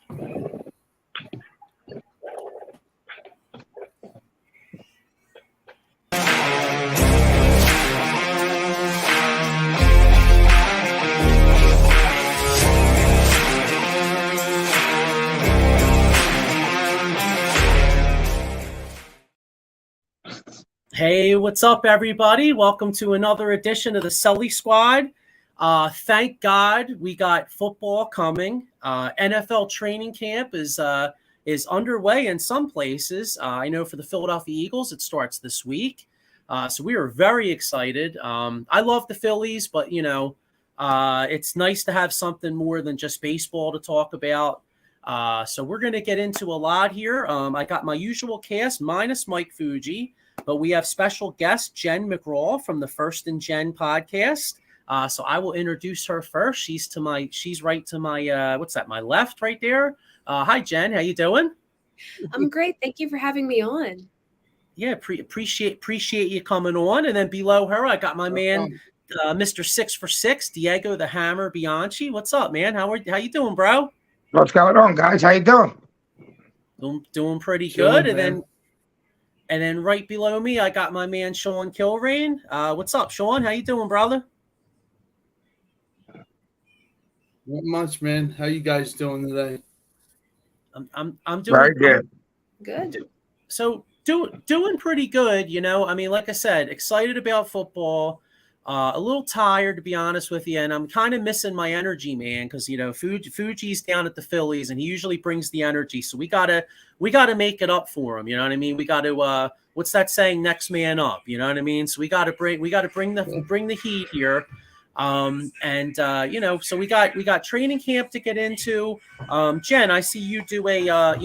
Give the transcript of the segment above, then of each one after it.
Hey, what's up, everybody? Welcome to another edition of the Sully Squad. Thank God we got football coming. NFL training camp is underway in some places. I know for the Philadelphia Eagles, it starts this week. So we are very excited. I love the Phillies, but, it's nice to have something more than just baseball to talk about. So we're going to get into a lot here. I got my usual cast minus Mike Fuji. But we have special guest Jenn McGraw from the First and Jenn Podcast. So I will introduce her first. She's right to my my left right there. Hi Jenn, how you doing? I'm great. Thank you for having me on. Yeah, appreciate you coming on. And then below her, I got my man, Mr. 6 for 6, Diego the Hammer Bianchi. What's up, man? How you doing, bro? What's going on, guys? How you doing? Doing pretty good. And then right below me, I got my man, Sean Kilrain. What's up, Sean? How you doing, brother? Not much, man. How you guys doing today? I'm doing very good. Good. So doing pretty good, I mean, like I said, excited about football. A little tired, to be honest with you, and I'm kind of missing my energy, man, because Fuji's down at the Phillies, and he usually brings the energy. So we gotta make it up for him. You know what I mean? We got to what's that saying? Next man up. You know what I mean? So we got to bring the heat here. So we got training camp to get into. Jenn, I see you do a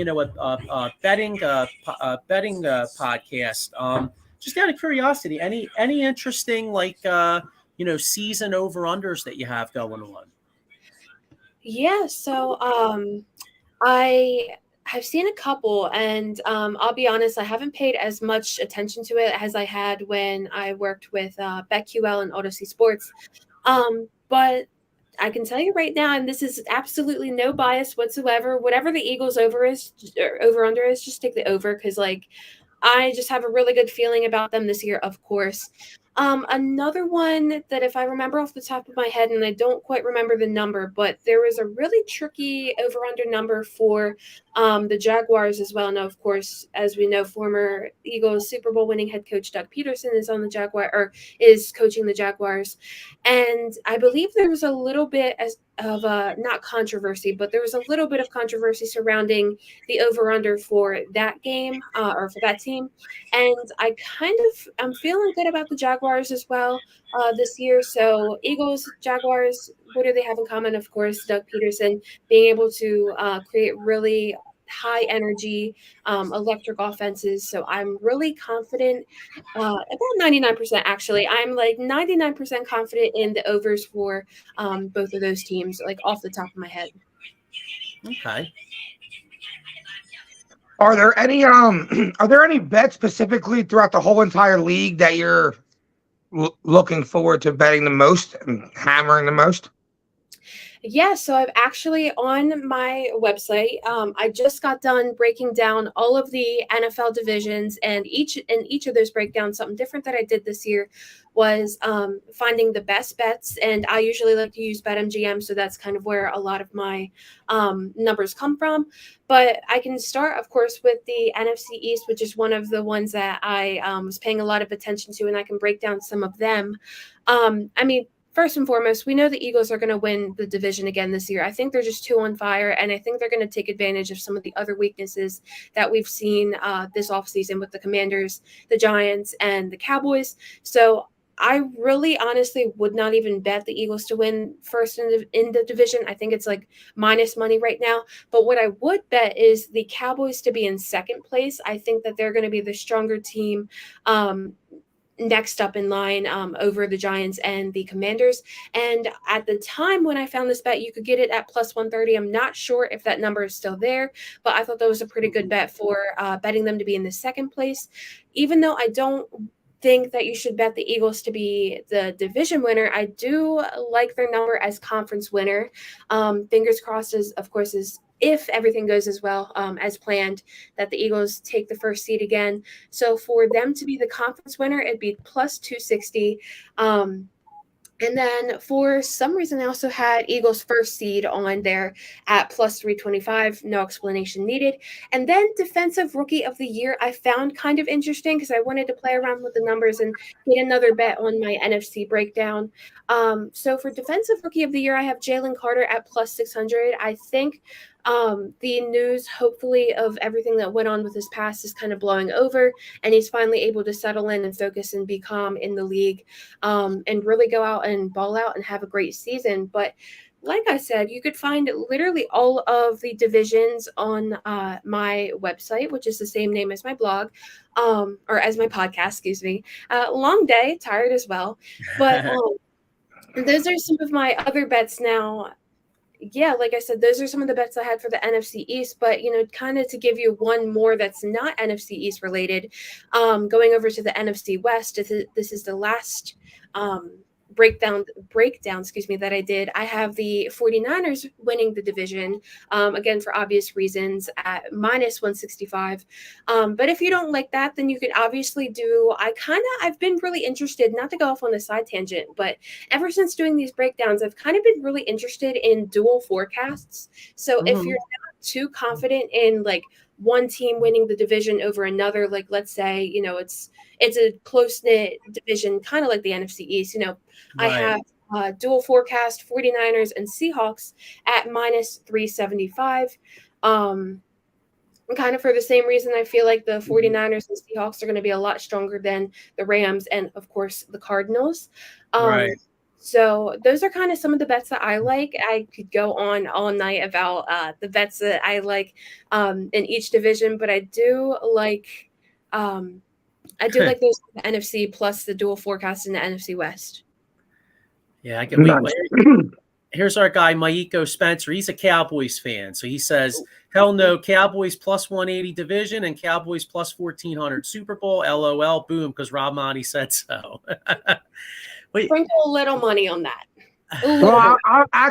betting podcast. Just out of curiosity, any interesting season over unders that you have going on? Yeah, so I have seen a couple, and I'll be honest, I haven't paid as much attention to it as I had when I worked with BetQL and Odyssey Sports. But I can tell you right now, and this is absolutely no bias whatsoever, whatever the Eagles over under is, just take the over, because I just have a really good feeling about them this year, of course. Another one that, if I remember off the top of my head, and I don't quite remember the number, but there was a really tricky over-under number for the Jaguars as well. Now, of course, as we know, former Eagles Super Bowl winning head coach Doug Peterson is coaching the Jaguars. And I believe there was a little bit of not controversy, but there was a little bit of controversy surrounding the over-under for that game or for that team. And I'm feeling good about the Jaguars as well this year. So Eagles, Jaguars, what do they have in common? Of course, Doug Peterson being able to create really high energy, electric offenses. So I'm really confident, about 99% actually. I'm 99% confident in the overs for both of those teams, off the top of my head. Okay. Are there any bets specifically throughout the whole entire league that you're looking forward to betting the most and hammering the most? Yeah, so I've actually on my website, I just got done breaking down all of the NFL divisions, and each of those breakdowns, something different that I did this year was finding the best bets. And I usually like to use BetMGM, so that's kind of where a lot of my numbers come from. But I can start, of course, with the NFC East, which is one of the ones that I was paying a lot of attention to, and I can break down some of them. First and foremost, we know the Eagles are going to win the division again this year. I think they're just too on fire, and I think they're going to take advantage of some of the other weaknesses that we've seen this offseason with the Commanders, the Giants, and the Cowboys. So I really honestly would not even bet the Eagles to win first in the division. I think it's minus money right now. But what I would bet is the Cowboys to be in second place. I think that they're going to be the stronger team next up in line over the Giants and the Commanders. And at the time when I found this bet, you could get it at plus 130. I'm not sure if that number is still there, but I thought that was a pretty good bet for betting them to be in the second place. Even though I don't think that you should bet the Eagles to be the division winner. I do like their number as conference winner. Fingers crossed, of course, if everything goes as well as planned, that the Eagles take the first seed again. So for them to be the conference winner, it'd be plus 260. And then for some reason, I also had Eagles first seed on there at plus 325. No explanation needed. And then defensive rookie of the year, I found kind of interesting because I wanted to play around with the numbers and get another bet on my NFC breakdown. So for defensive rookie of the year, I have Jalen Carter at plus 600. I think the news, hopefully, of everything that went on with his past is kind of blowing over, and he's finally able to settle in and focus and be calm in the league, and really go out and ball out and have a great season. But like I said, you could find literally all of the divisions on my website, which is the same name as my blog, or as my podcast, excuse me. Long day, tired as well. But those are some of my other bets now. Yeah, like I said, those are some of the bets I had for the NFC East, but, kind of to give you one more that's not NFC East related, going over to the NFC West, this is the last breakdown, that I did. I have the 49ers winning the division, again, for obvious reasons, at minus 165. But if you don't like that, then you could obviously do, I've been really interested, not to go off on a side tangent, but ever since doing these breakdowns, I've kind of been really interested in dual forecasts. So if you're not too confident in like one team winning the division over another, like let's say, it's a close-knit division, kind of like the NFC East, Right. I have dual forecast 49ers and Seahawks at minus 375. Kind of for the same reason, I feel like the 49ers and Seahawks are going to be a lot stronger than the Rams and, of course, the Cardinals. Right. So those are kind of some of the bets that I like. I could go on all night about the bets that I like in each division, but I do like those the NFC plus the dual forecast in the NFC West. Yeah, I get. Here's our guy, Maiko Spencer. He's a Cowboys fan. So he says, hell no, Cowboys plus 180 division and Cowboys plus 1,400 Super Bowl. LOL. Boom, because Rob Monty said so. Sprinkle a little money on that. Well, I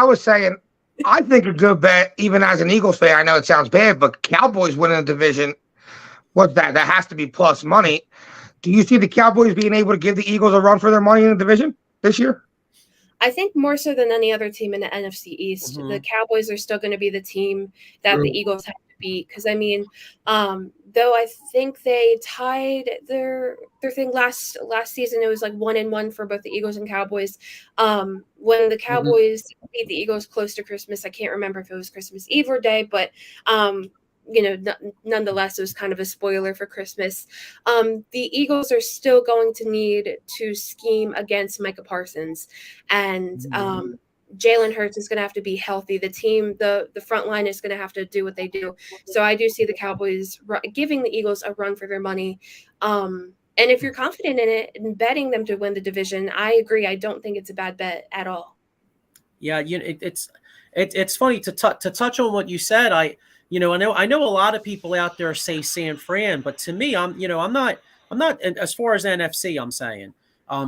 was saying, I think a good bet, even as an Eagles fan, I know it sounds bad, but Cowboys winning the division, what's that? That has to be plus money. Do you see the Cowboys being able to give the Eagles a run for their money in the division this year? I think more so than any other team in the NFC East, the Cowboys are still going to be the team that the Eagles have to beat. Because, though I think they tied their thing last season, it was like 1-1 for both the Eagles and Cowboys. When the Cowboys beat the Eagles close to Christmas, I can't remember if it was Christmas Eve or day, but nonetheless, it was kind of a spoiler for Christmas. The Eagles are still going to need to scheme against Micah Parsons, and Jalen Hurts is going to have to be healthy. The team, the front line is going to have to do what they do. So I do see the Cowboys giving the Eagles a run for their money. And if you're confident in it and betting them to win the division, I agree. I don't think it's a bad bet at all. Yeah, it's funny to touch on what you said. I know a lot of people out there say San Fran, but to me, I'm not as far as NFC, I'm saying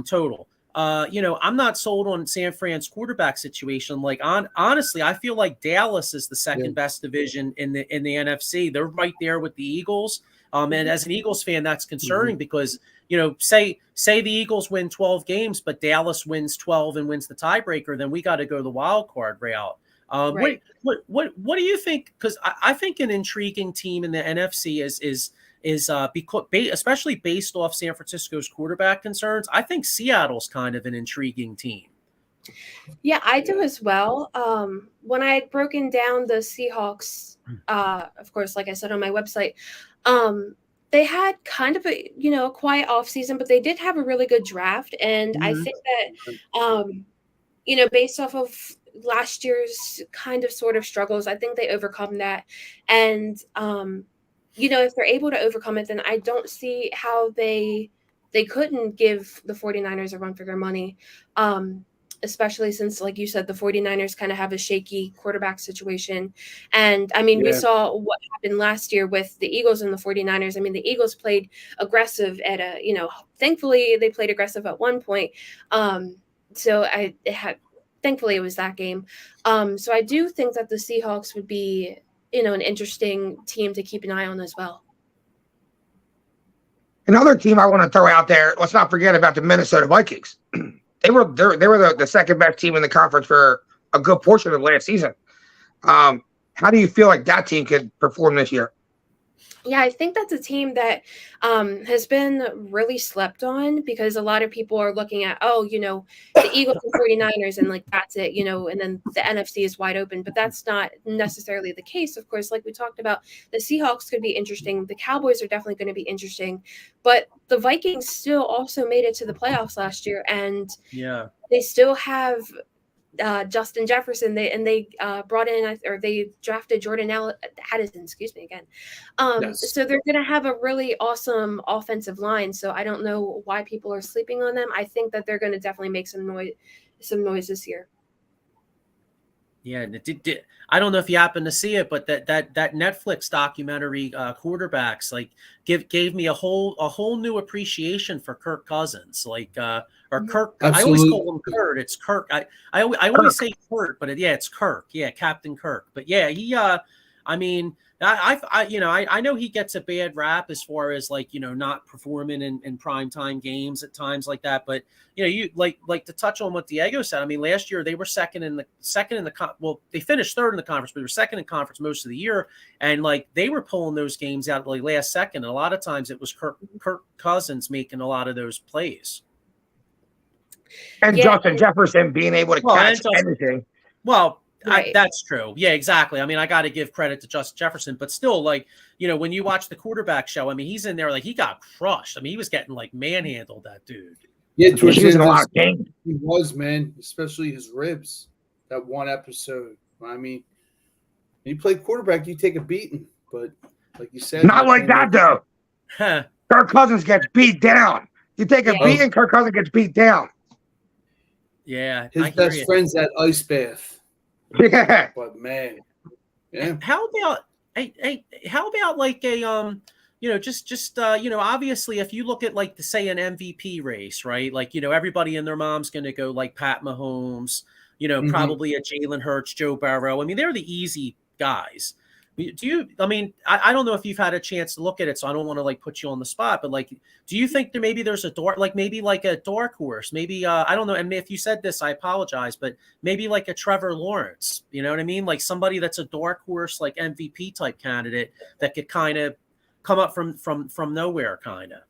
total. I'm not sold on San Fran's quarterback situation. Like honestly, I feel like Dallas is the second best division in the NFC. They're right there with the Eagles. And as an Eagles fan, that's concerning because say the Eagles win 12 games, but Dallas wins 12 and wins the tiebreaker, then we got to go the wild card route. Right. What do you think? Because I think an intriguing team in the NFC is because especially based off San Francisco's quarterback concerns. I think Seattle's kind of an intriguing team. Yeah, I do as well. When I had broken down the Seahawks, of course, like I said on my website, they had kind of a quiet offseason, but they did have a really good draft, and I think that based off of last year's kind of sort of struggles, I think they overcome that. And, if they're able to overcome it, then I don't see how they couldn't give the 49ers a run for their money. especially since, like you said, the 49ers kind of have a shaky quarterback situation. And I mean, we saw what happened last year with the Eagles and the 49ers. I mean, the Eagles played aggressive thankfully they played aggressive at one point. Thankfully it was that game. So I do think that the Seahawks would be, an interesting team to keep an eye on as well. Another team I want to throw out there, let's not forget about the Minnesota Vikings. They were the second best team in the conference for a good portion of last season. How do you feel like that team could perform this year? Yeah, I think that's a team that has been really slept on, because a lot of people are looking at, the Eagles and 49ers and like that's it, and then the NFC is wide open. But that's not necessarily the case. Of course, like we talked about, the Seahawks could be interesting. The Cowboys are definitely going to be interesting. But the Vikings still also made it to the playoffs last year, and they still have Justin Jefferson. They brought in, or they drafted Jordan Addison. Excuse me again. So they're going to have a really awesome offensive line. So I don't know why people are sleeping on them. I think that they're going to definitely make some noise this year. Yeah, I don't know if you happen to see it, but that Netflix documentary, quarterbacks, like gave me a whole new appreciation for Kirk Cousins, or Kirk. Absolutely. I always call him Kurt. It's Kirk. I always say Kurt, but it's Kirk. Yeah, Captain Kirk. But yeah, he. I mean, I know he gets a bad rap as far as not performing in primetime games at times like that. But you like to touch on what Diego said. I mean, last year they were second in the they finished third in the conference, but they were second in conference most of the year, and they were pulling those games out last second. And a lot of times it was Kirk Cousins making a lot of those plays. And Justin Jefferson being able to catch anything. Well. Right. That's true. Yeah, exactly. I mean, I got to give credit to Justin Jefferson, but still, when you watch the quarterback show, I mean, he's in there he got crushed. I mean, he was getting manhandled, that dude. Yeah, he was in a lot of games. He was, man, especially his ribs. That one episode. I mean, when you play quarterback, you take a beating, but like you said, not like that though. Kirk Cousins gets beat down. You take a beating, Kirk Cousins gets beat down. Yeah, his best friend's that ice bath. Yeah, but man, yeah. How about obviously if you look at say an MVP race, right? Everybody and their mom's going to go Pat Mahomes, probably a Jalen Hurts, Joe Burrow. I mean, they're the easy guys. I don't know if you've had a chance to look at it, so I don't want to put you on the spot, but do you think there's a dark horse? Maybe, I don't know. And if you said this, I apologize, but maybe a Trevor Lawrence, you know what I mean? Somebody that's a dark horse, MVP type candidate that could kind of come up from nowhere kind of.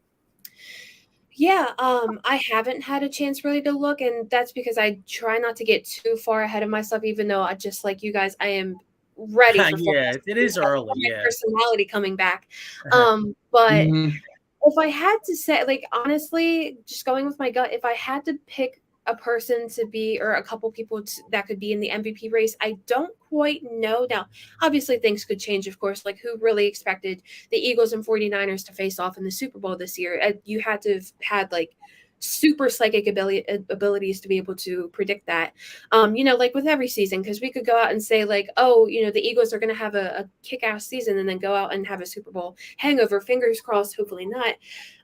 Yeah, I haven't had a chance really to look, and that's because I try not to get too far ahead of myself, even though I just like you guys, I am ready for yeah, it is early. My personality coming back. But if I had to say, honestly, just going with my gut, if I had to pick a person to be, or a couple people that could be in the MVP race, I don't quite know. Now, obviously things could change, of course, who really expected the Eagles and 49ers to face off in the Super Bowl this year? You had to have had super psychic abilities to be able to predict that, with every season, because we could go out and say the Eagles are going to have a kick-ass season and then go out and have a Super Bowl hangover, fingers crossed, hopefully not.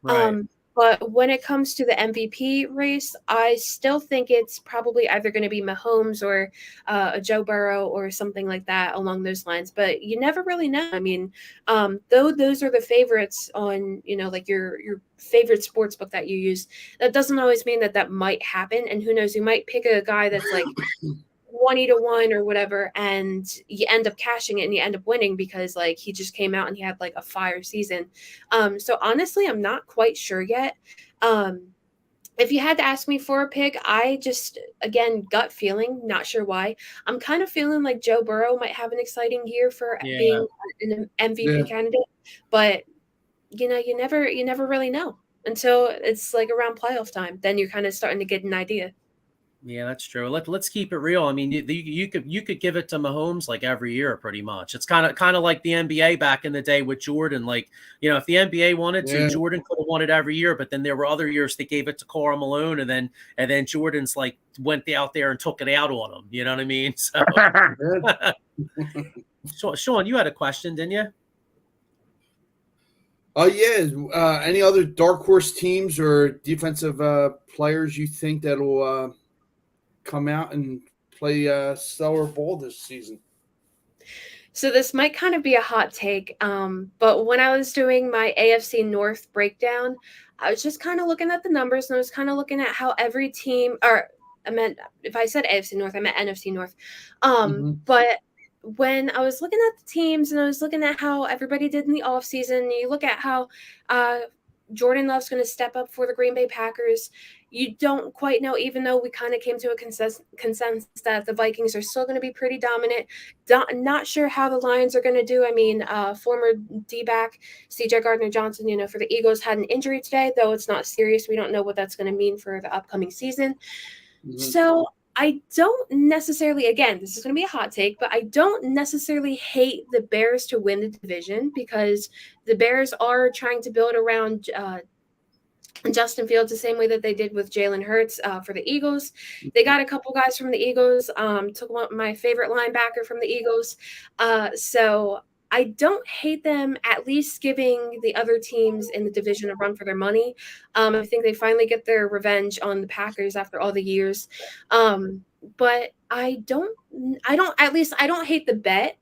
Right. But when it comes to the MVP race, I still think it's probably either going to be Mahomes or a Joe Burrow or something like that along those lines. But you never really know. I mean, though those are the favorites on, your favorite sports book that you use, that doesn't always mean that might happen. And who knows, you might pick a guy that's 20-1 or whatever, and you end up cashing it and you end up winning because he just came out and he had a fire season. So honestly, I'm not quite sure yet. If you had to ask me for a pick, I just, again, gut feeling, not sure why, I'm kind of feeling like Joe Burrow might have an exciting year for being an MVP candidate, but you never really know until it's around playoff time. Then you're kind of starting to get an idea. Yeah, that's true. Let's keep it real. I mean, you could give it to Mahomes like every year, pretty much. It's kind of like the NBA back in the day with Jordan. Like, if the NBA wanted to, Jordan could have won it every year. But then there were other years they gave it to Karl Malone, and then Jordan's like went out there and took it out on him. You know what I mean? So, Sean, you had a question, didn't you? Any other dark horse teams or defensive players you think that'll come out and play stellar ball this season? So this might kind of be a hot take, but when I was doing my AFC North breakdown, I was just kind of looking at the numbers, and I was kind of looking at how every team, or if I said AFC North, I meant NFC North. But when I was looking at the teams and I was looking at how everybody did in the offseason, you look at how Jordan Love's going to step up for the Green Bay Packers. You don't quite know, even though we kind of came to a consensus that the Vikings are still going to be pretty dominant. Not sure how the Lions are going to do. I mean, former D-back C.J. Gardner-Johnson, for the Eagles had an injury today, though it's not serious. We don't know what that's going to mean for the upcoming season. So I don't necessarily, again, this is going to be a hot take, but I don't necessarily hate the Bears to win the division, because the Bears are trying to build around Justin Fields the same way that they did with Jalen Hurts for the Eagles. They got a couple guys from the Eagles, took my favorite linebacker from the Eagles. So I don't hate them at least giving the other teams in the division a run for their money. I think they finally get their revenge on the Packers after all the years. But I don't hate the bet.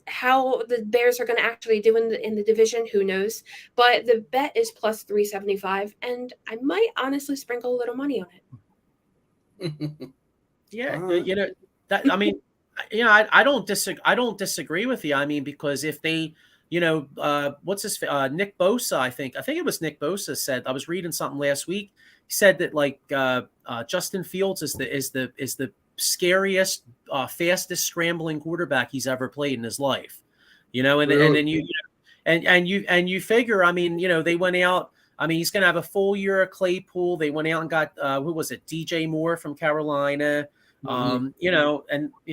How the Bears are going to actually do in the division, who knows? But the bet is plus 375, and I might honestly sprinkle a little money on it. Yeah, that. I mean, I don't disagree with you. I mean, because if they, what's his Nick Bosa? I think it was Nick Bosa said. I was reading something last week. He said that like Justin Fields is the scariest, fastest scrambling quarterback he's ever played in his life, and you figure, I mean, they went out. I mean, he's going to have a full year of Claypool. They went out and got who was it? DJ Moore from Carolina. And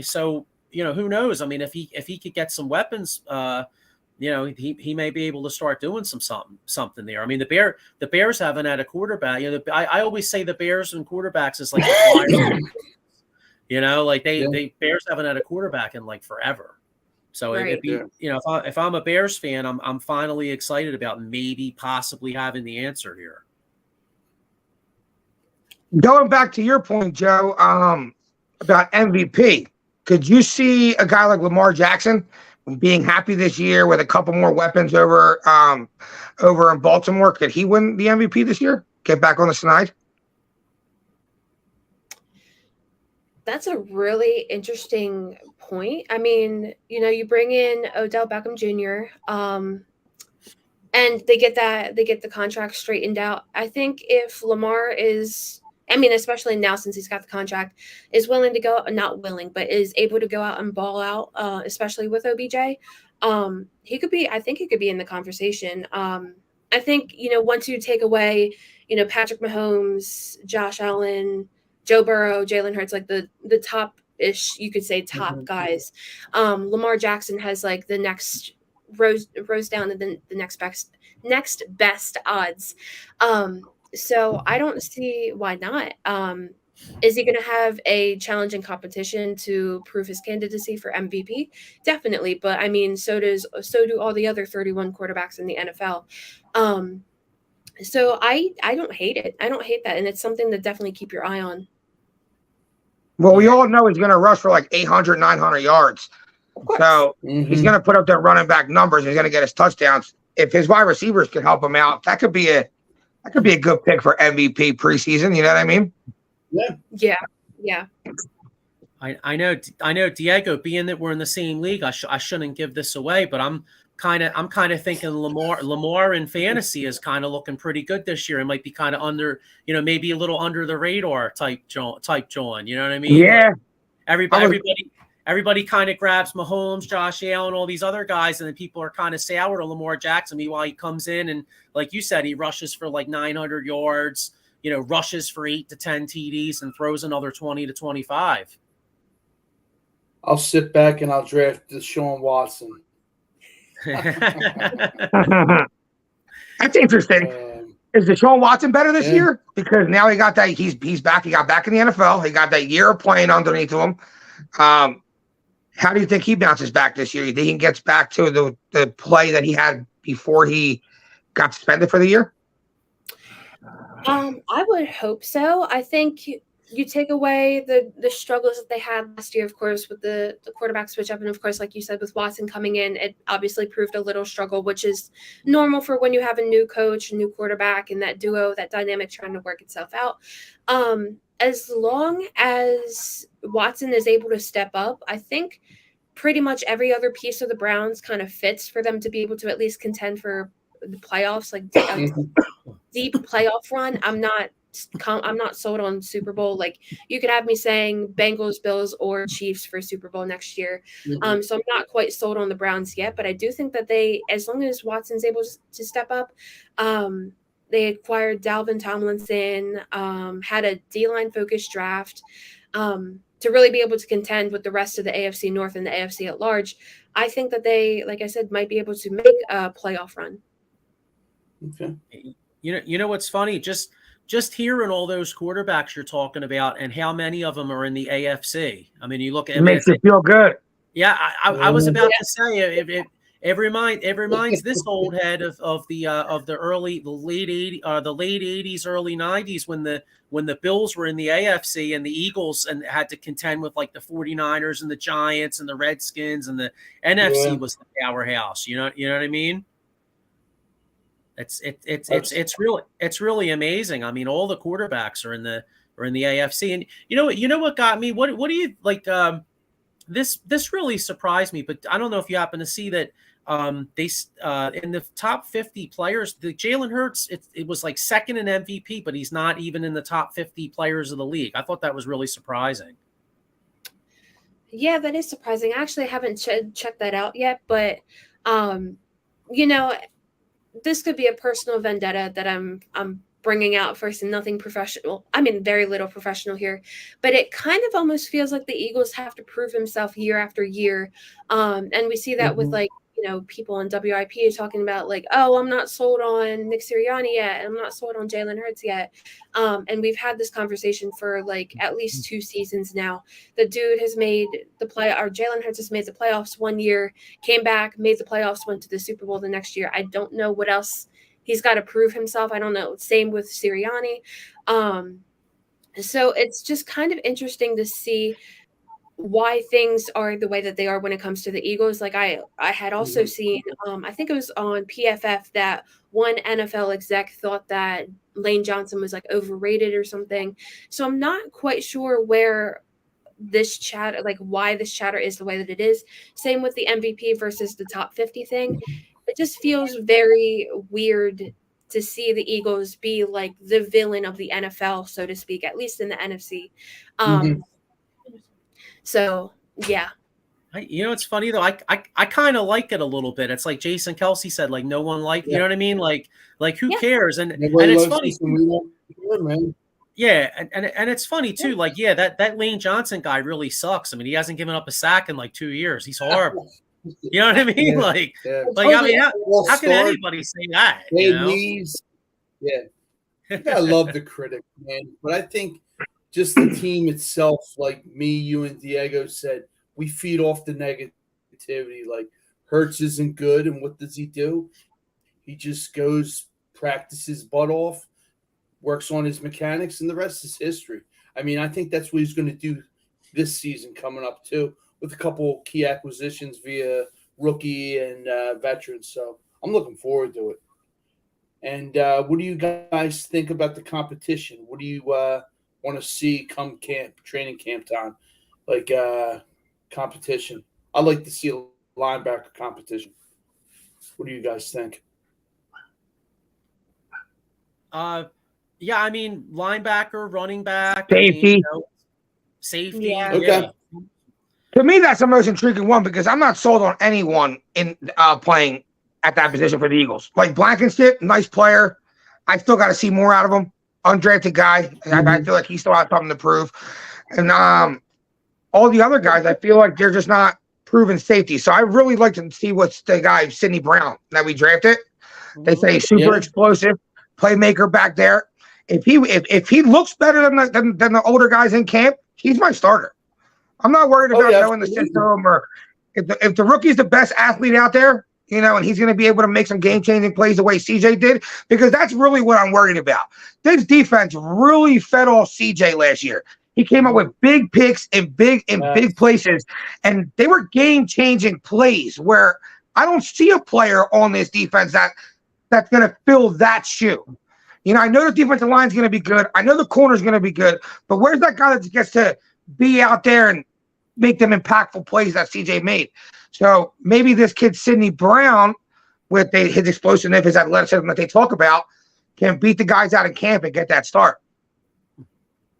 so who knows? I mean, if he could get some weapons, he may be able to start doing something there. I mean, the Bears haven't had a quarterback. I always say the Bears and quarterbacks is like the Bears haven't had a quarterback in like forever. So right. If I'm a Bears fan, I'm finally excited about maybe possibly having the answer here. Going back to your point, Joe, about MVP, could you see a guy like Lamar Jackson being happy this year with a couple more weapons over in Baltimore? Could he win the MVP this year? Get back on the snide? That's a really interesting point. I mean, you bring in Odell Beckham Jr. And they get the contract straightened out. I think if Lamar is, I mean, especially now since he's got the contract, is willing to go, not willing, but is able to go out and ball out, especially with OBJ, I think he could be in the conversation. I think, once you take away, Patrick Mahomes, Josh Allen, Joe Burrow, Jalen Hurts, like the top-ish, you could say top guys. Lamar Jackson has like the next rose down and then the next best odds. So I don't see why not. Is he going to have a challenging competition to prove his candidacy for MVP? Definitely. But I mean, so do all the other 31 quarterbacks in the NFL. So I don't hate it. I don't hate that. And it's something to definitely keep your eye on. Well, we all know he's going to rush for like 800, 900 yards. So he's going to put up their running back numbers. He's going to get his touchdowns. If his wide receivers can help him out, that could be a good pick for MVP preseason. You know what I mean? Yeah. I know, Diego. Being that we're in the same league, I shouldn't give this away, but I'm kind of thinking Lamar in fantasy is kind of looking pretty good this year. It might be kind of under, maybe a little under the radar type John. You know what I mean? Yeah. Like everybody kind of grabs Mahomes, Josh Allen, all these other guys, and then people are kind of sour to Lamar Jackson. Meanwhile, he comes in and, like you said, he rushes for like 900 yards. rushes for 8 to 10 TDs and throws another 20 to 25. I'll sit back and I'll draft Deshaun Watson. That's interesting. Is Deshaun Watson better this year? Because now he got that he's back. He got back in the NFL. He got that year of playing underneath him. How do you think he bounces back this year? You think he gets back to the play that he had before he got suspended for the year? I would hope so. I think you take away the struggles that they had last year, of course, with the quarterback switch up. And of course, like you said, with Watson coming in, it obviously proved a little struggle, which is normal for when you have a new coach, a new quarterback, and that duo, that dynamic trying to work itself out. As long as Watson is able to step up, I think pretty much every other piece of the Browns kind of fits for them to be able to at least contend for the playoffs, like deep playoff run. I'm not sold on Super Bowl. Like, you could have me saying Bengals, Bills, or Chiefs for Super Bowl next year. So I'm not quite sold on the Browns yet, but I do think that as long as Watson's able to step up, they acquired Dalvin Tomlinson, had a D-line focused draft to really be able to contend with the rest of the AFC North and the AFC at large. I think that they, like I said, might be able to make a playoff run. Okay. You know what's funny? Just hearing all those quarterbacks you're talking about and how many of them are in the AFC. I mean, you look at it makes you feel good. Yeah, I was about to say it reminds this old head of the late 80s, early 90s when the Bills were in the AFC and the Eagles and had to contend with like the 49ers and the Giants and the Redskins, and the NFC was the powerhouse. You know what I mean? It's really amazing. I mean, all the quarterbacks are in the AFC, and you know what got me? What do you like? This really surprised me, but I don't know if you happen to see that they in the top 50 players, the Jalen Hurts, it was like second in MVP, but he's not even in the top 50 players of the league. I thought that was really surprising. Yeah, that is surprising. I actually haven't checked that out yet, but this could be a personal vendetta that I'm bringing out first, and nothing professional. I mean, very little professional here, but it kind of almost feels like the Eagles have to prove himself year after year. And we see that with people on WIP talking about like, oh, I'm not sold on Nick Sirianni yet. I'm not sold on Jalen Hurts yet. And we've had this conversation for like at least 2 seasons now. The dude has made Jalen Hurts has made the playoffs one year, came back, made the playoffs, went to the Super Bowl the next year. I don't know what else he's got to prove himself. I don't know. Same with Sirianni. So it's just kind of interesting to see why things are the way that they are when it comes to the Eagles. Like I had also seen, I think it was on PFF, that one NFL exec thought that Lane Johnson was like overrated or something. So I'm not quite sure where this chatter, like why this chatter is the way that it is. Same with the MVP versus the top 50 thing. It just feels very weird to see the Eagles be like the villain of the NFL, so to speak, at least in the NFC. So, yeah. It's funny though. I kind of like it a little bit. It's like Jason Kelsey said, like no one liked, you know what I mean? Like who cares? And it's funny. Yeah, and it's funny too. Like, yeah, that Lane Johnson guy really sucks. I mean, he hasn't given up a sack in like 2 years. He's horrible. You know what I mean? I mean, how can anybody say that? I love the critic, man. But I think just the team itself, like me, you, and Diego said, we feed off the negativity. Like, Hurts isn't good, and what does he do? He just goes, practices butt off, works on his mechanics, and the rest is history. I mean, I think that's what he's going to do this season coming up too, with a couple key acquisitions via rookie and veterans. So I'm looking forward to it. And what do you guys think about the competition? What do you want to see come training camp time? Like competition. I'd like to see a linebacker competition. What do you guys think? Yeah, I mean, linebacker, running back, safety. Safety. Yeah. Okay. Yeah. To me, that's the most intriguing one because I'm not sold on anyone in playing at that position for the Eagles. Like Blankenship, nice player. I still got to see more out of him. undrafted guy. I feel like he still has something to prove. And all the other guys, I feel like they're just not proven safety. So I really like to see what's the guy, Sidney Brown, that we drafted. They say he's super explosive, playmaker back there. If he looks better than the older guys in camp, he's my starter. I'm not worried about knowing the system or if the rookie's the best athlete out there, and he's going to be able to make some game-changing plays the way CJ did, because that's really what I'm worried about. This defense really fed off CJ last year. He came up with big picks in big places, and they were game-changing plays where I don't see a player on this defense that's going to fill that shoe. I know the defensive line is going to be good. I know the corner is going to be good, but where's that guy that gets to be out there and make them impactful plays that CJ made? So maybe this kid, Sidney Brown, with his explosiveness, his athleticism that they talk about, can beat the guys out in camp and get that start.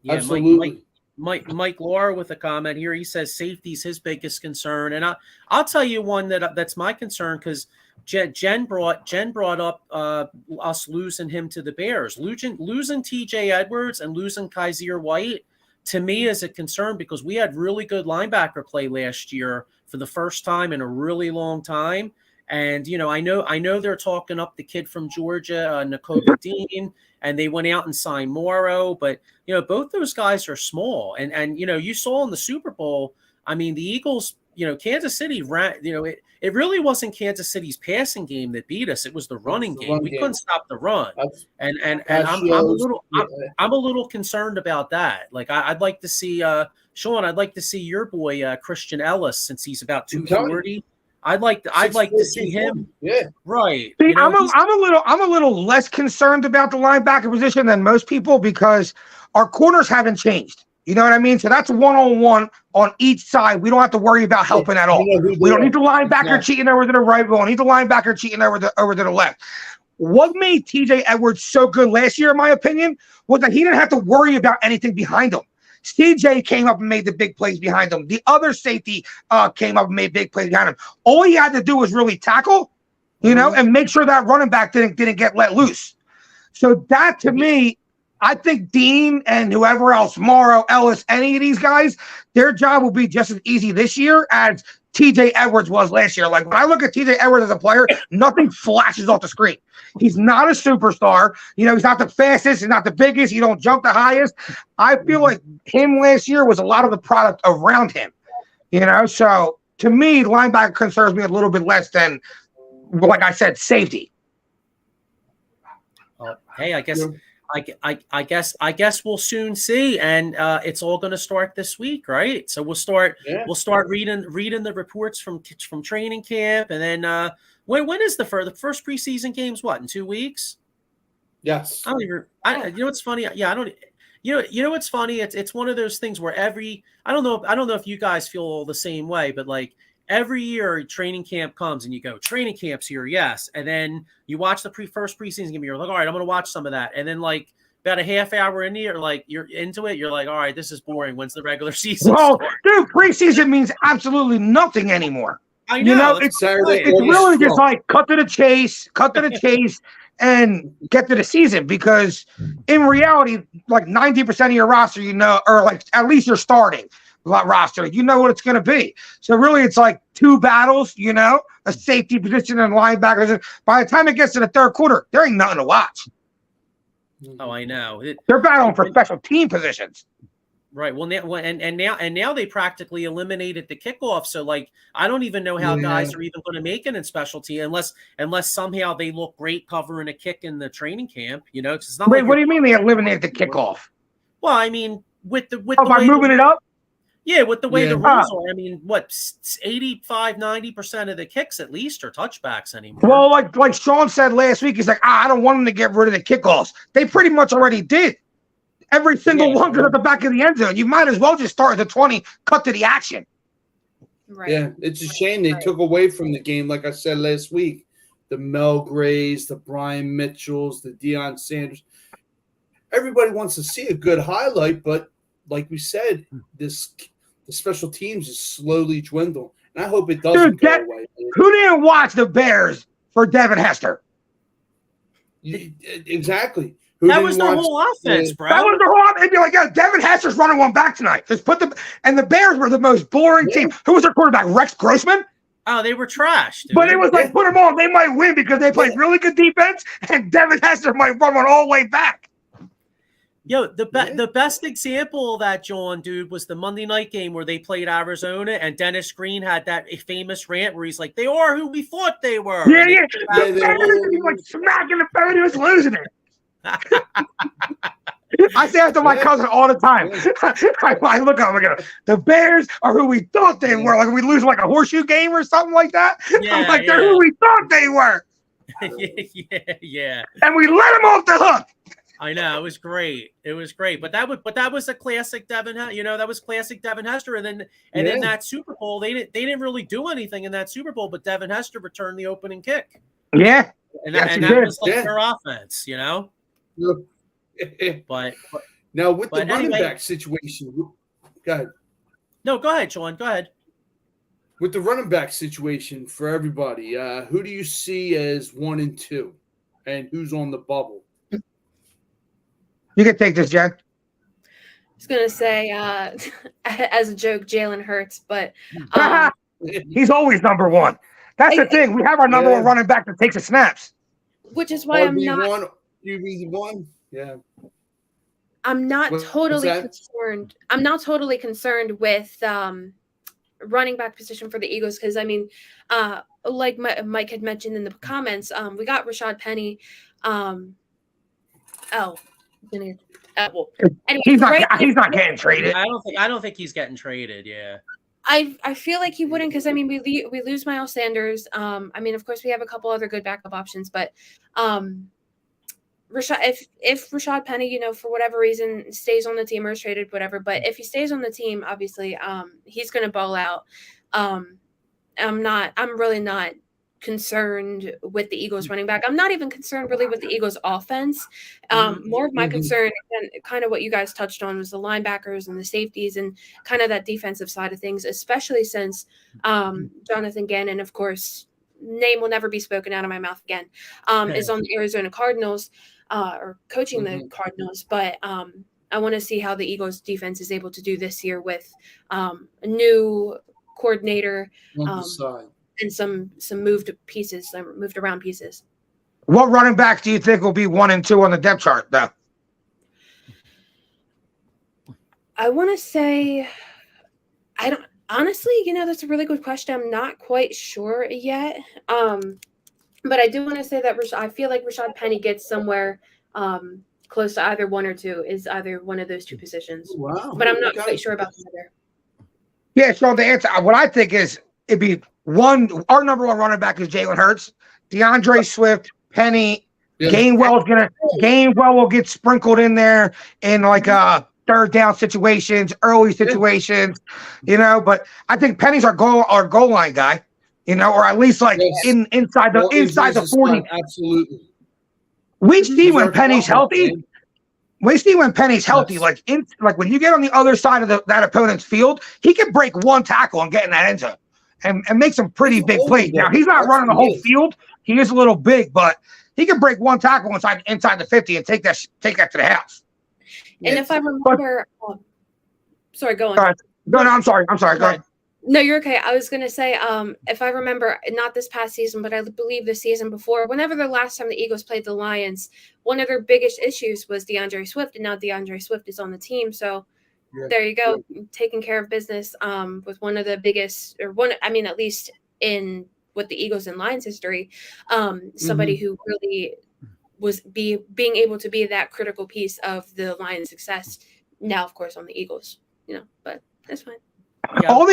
Yeah, absolutely. Mike Laura with a comment here. He says safety's his biggest concern, and I'll tell you one that's my concern, because Jenn brought up us losing him to the Bears, losing T.J. Edwards and losing Kaiser White. To me, is a concern, because we had really good linebacker play last year for the first time in a really long time. And, I know they're talking up the kid from Georgia, Nakobe Dean, and they went out and signed Morrow. But, both those guys are small. And you saw in the Super Bowl, I mean, the Eagles, Kansas City ran, it really wasn't Kansas City's passing game that beat us. It was the running game. We couldn't stop the run. And I'm a little concerned about that. Like, I'd like to see Sean, I'd like to see your boy Christian Ellis, since he's about 240. I'd like to see him. Yeah. Right. See, I'm a little less concerned about the linebacker position than most people, because our corners haven't changed. You know what I mean? So that's one-on-one on each side. We don't have to worry about helping at all. We don't need the linebacker cheating over to the right. We don't need the linebacker cheating over to the left. What made TJ Edwards so good last year, in my opinion, was that he didn't have to worry about anything behind him. CJ came up and made the big plays behind him. The other safety came up and made big plays behind him. All he had to do was really tackle, and make sure that running back didn't get let loose. So that, to me, I think Dean and whoever else, Morrow, Ellis, any of these guys, their job will be just as easy this year as TJ Edwards was last year. Like, when I look at TJ Edwards as a player, nothing flashes off the screen. He's not a superstar. He's not the fastest. He's not the biggest. He don't jump the highest. I feel like him last year was a lot of the product around him. So to me, linebacker concerns me a little bit less than, like I said, safety. Hey, I guess we'll soon see, and it's all going to start this week, right? So we'll start reading the reports from training camp, and then when is the first preseason games? What, in 2 weeks? Yes. You know what's funny? Yeah, I don't. You know what's funny? It's one of those things where I don't know if you guys feel the same way, but like, every year training camp comes and you go, training camp's here, yes. And then you watch the first preseason game, you're like, all right, I'm going to watch some of that. And then like about a half hour in here, like you're into it, you're like, all right, this is boring. When's the regular season? Well, dude, preseason means absolutely nothing anymore. I know. It's really just like cut to the chase, and get to the season, because in reality, like 90% of your roster, or like at least you're starting roster, what it's going to be. So really, it's like two battles, a safety position and linebackers. By the time it gets to the third quarter, there ain't nothing to watch. Oh, I know. They're battling for special team positions. Right. Well, now they practically eliminated the kickoff. So like, I don't even know how guys are even going to make it in specialty unless somehow they look great covering a kick in the training camp. It's not. Wait, what do you mean they eliminated the kickoff? Well, I mean, with the by moving it up. Yeah, with the way the rules are, I mean, 85-90% of the kicks at least are touchbacks anymore. Well, like Sean said last week, he's like, I don't want them to get rid of the kickoffs. They pretty much already did. Every single one goes at the back of the end zone. You might as well just start at the 20, cut to the action. Right. Yeah, it's a shame they took away from the game, like I said last week, the Mel Grays, the Brian Mitchells, the Deion Sanders. Everybody wants to see a good highlight, but like we said, the special teams is slowly dwindling, and I hope it doesn't go away. Who didn't watch the Bears for Devin Hester? Exactly. That was their whole offense, bro. That was their whole offense. They'd be like, yeah, Devin Hester's running one back tonight. Just put and the Bears were the most boring team. Who was their quarterback? Rex Grossman? Oh, they were trash, dude. But it was like, put them on. They might win because they played really good defense, and Devin Hester might run one all the way back. Yo, the best example of that, John, dude, was the Monday night game where they played Arizona, and Dennis Green had that famous rant where he's like, "They are who we thought they were." Yeah. He was like smacking the phone. He was losing it. I say that to my cousin all the time. I look at him, the Bears are who we thought they were. Like we lose like a horseshoe game or something like that. I'm like, they're who we thought they were. yeah. And we let them off the hook. I know, it was great. But that was a classic Devin. That was classic Devin Hester. And then that Super Bowl, they didn't really do anything in that Super Bowl, but Devin Hester returned the opening kick. Yeah, and that was like their offense, But now with the running back situation, go ahead. No, go ahead, Sean. Go ahead. With the running back situation for everybody, who do you see as 1 and 2, and who's on the bubble? You can take this, Jen. I was gonna say, as a joke, Jalen Hurts, but he's always number one. That's the thing. We have our number one running back that takes the snaps, which is why I'm not. QB1, yeah. I'm not totally concerned. I'm not totally concerned with running back position for the Eagles because I mean, like Mike had mentioned in the comments, we got Rashad Penny. Anyway, he's not getting traded. I don't think he's getting traded. Yeah. I feel like he wouldn't because I mean we lose Miles Sanders. I mean of course we have a couple other good backup options, but if Rashad Penny, for whatever reason stays on the team or is traded, whatever, but if he stays on the team, obviously he's gonna ball out. I'm really not concerned with the Eagles running back. I'm not even concerned really with the Eagles offense. More of my concern, and kind of what you guys touched on, was the linebackers and the safeties and kind of that defensive side of things, especially since Jonathan Gannon, of course, name will never be spoken out of my mouth again, is on the Arizona Cardinals or coaching the Cardinals. But I want to see how the Eagles defense is able to do this year with a new coordinator. And some moved around pieces. What running back do you think will be 1 and 2 on the depth chart, though? I want to say, I don't honestly. That's a really good question. I'm not quite sure yet. But I do want to say that I feel like Rashad Penny gets somewhere close to either 1 or 2. Is either one of those two positions. Wow. But I'm not quite sure about the other. Yeah. So the answer, what I think is, it'd be our number one running back is Jalen Hurts, DeAndre Swift, Penny, Gainwell will get sprinkled in there in like third down situations, early situations, but I think Penny's our goal line guy, or at least like inside the 40. Absolutely. We see when Penny's healthy. Like when you get on the other side of that opponent's field, he can break one tackle and get in that end zone. And make some pretty big plays. Now, he's not running the whole field. He is a little big, but he can break one tackle inside the 50 and take that to the house. And if I remember, sorry, go on. No, I'm sorry. Go ahead. No, you're okay. I was going to say, if I remember, not this past season, but I believe the season before, whenever the last time the Eagles played the Lions, one of their biggest issues was DeAndre Swift, and now DeAndre Swift is on the team. So there you go, taking care of business with one of the biggest, at least in with the Eagles and Lions history, somebody who really was being able to be that critical piece of the Lions' success. Now, of course, on the Eagles, but that's fine. Yeah. All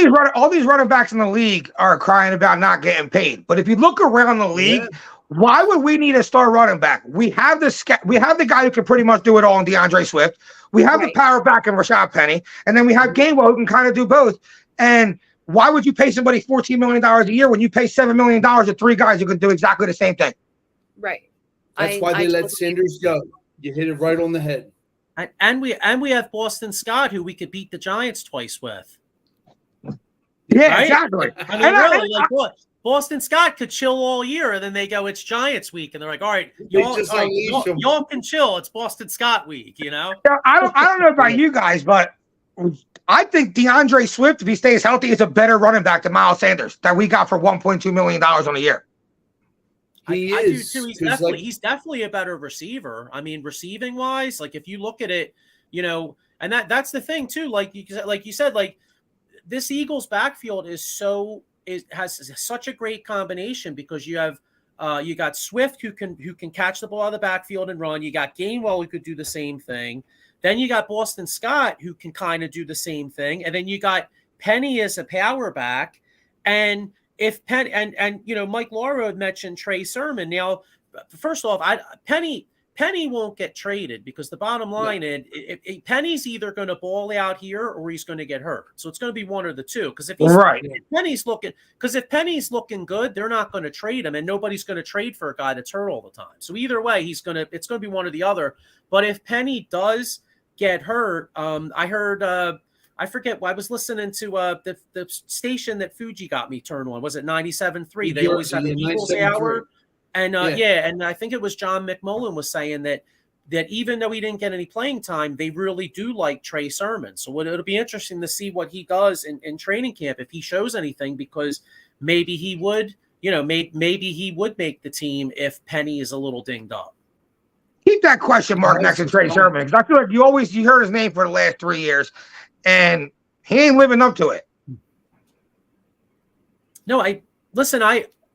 these running backs in the league are crying about not getting paid. But if you look around the league, why would we need a star running back? We have the guy who can pretty much do it all in DeAndre Swift. We have the power back in Rashad Penny, and then we have Gainwell who can kind of do both. And why would you pay somebody $14 million a year when you pay $7 million to 3 guys who can do exactly the same thing? Right. That's why they let Sanders go. You hit it right on the head. And we have Boston Scott, who we could beat the Giants twice with. Yeah, right? exactly. I mean, really, Boston Scott could chill all year, and then they go, it's Giants week, and they're like, all right, y'all can chill. It's Boston Scott week, you know? I don't know about you guys, but I think DeAndre Swift, if he stays healthy, is a better running back than Miles Sanders that we got for $1.2 million on a year. I do too. He's definitely a better receiver. I mean, receiving wise, like if you look at it, you know, and that's the thing too. Like you said, like this Eagles backfield has such a great combination because you have you got Swift who can catch the ball out of the backfield and run. You got Gainwell who could do the same thing. Then you got Boston Scott who can kind of do the same thing, and then you got Penny as a power back. And if Penny and you know Mike Lauro had mentioned Trey Sermon. Now, first off, Penny won't get traded because the bottom line is Penny's either going to ball out here or he's going to get hurt. So it's going to be one or the two. Because if Penny's looking good, they're not going to trade him, and nobody's going to trade for a guy that's hurt all the time. So either way, it's going to be one or the other. But if Penny does get hurt, I heard I forget. I was listening to the station that Fuji got me turned on. Was it 97.3? They always have the Eagles hour. And and I think it was John McMullen was saying that even though he didn't get any playing time, they really do like Trey Sermon. So it'll be interesting to see what he does in training camp, if he shows anything, because maybe he would, you know, maybe he would make the team if Penny is a little dinged up. Keep that question mark next to Trey Sermon, because I feel like you heard his name for the last 3 years, and he ain't living up to it. No, I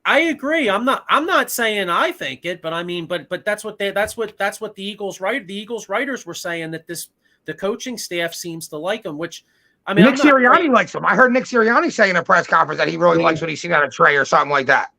agree. I'm not saying I think it, but I mean, but that's what the Eagles write. The Eagles writers were saying that the coaching staff seems to like him, which I mean, Nick Sirianni likes him. I heard Nick Sirianni say in a press conference that he really likes what he's seen out of Trey or something like that.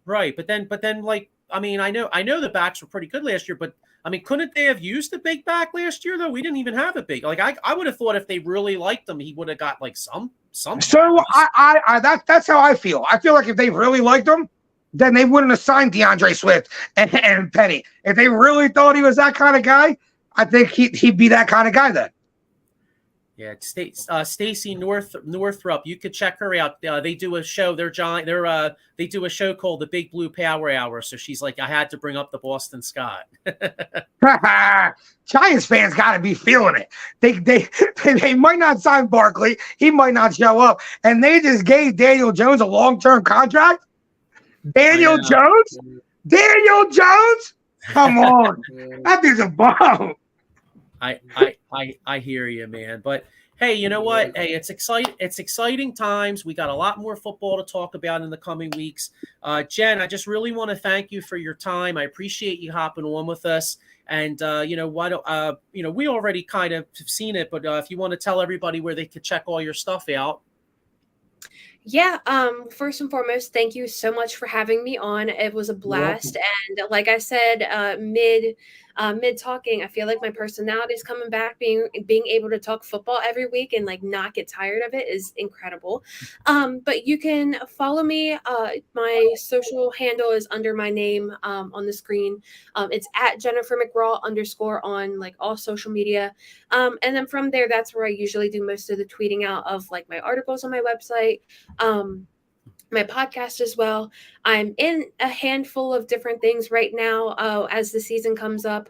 Right, but then like I mean, I know the backs were pretty good last year, but I mean, couldn't they have used the big back last year though? We didn't even have a big. Like I would have thought if they really liked him, he would have got like some. So that's how I feel. I feel like if they really liked him, then they wouldn't have signed DeAndre Swift and Penny. If they really thought he was that kind of guy, I think he'd be that kind of guy then. Yeah, Stacy Northrup. You could check her out. They do a show. They do a show called the Big Blue Power Hour. So she's like, I had to bring up the Boston Scott. Giants fans got to be feeling it. They might not sign Barkley. He might not show up, and they just gave Daniel Jones a long-term contract. Daniel Jones. Come on, that dude's a bum. I hear you, man. But hey, you know what? Hey, it's exciting times. We got a lot more football to talk about in the coming weeks. Jenn, I just really want to thank you for your time. I appreciate you hopping on with us. And we already kind of have seen it, but if you want to tell everybody where they could check all your stuff out. Yeah. First and foremost, thank you so much for having me on. It was a blast. And like I said, mid talking, I feel like my personality is coming back. Being able to talk football every week and like not get tired of it is incredible. But you can follow me. My social handle is under my name on the screen. It's at Jennifer McGraw _ on like all social media. And then from there, that's where I usually do most of the tweeting out of like my articles on my website. My podcast as well. I'm in a handful of different things right now as the season comes up,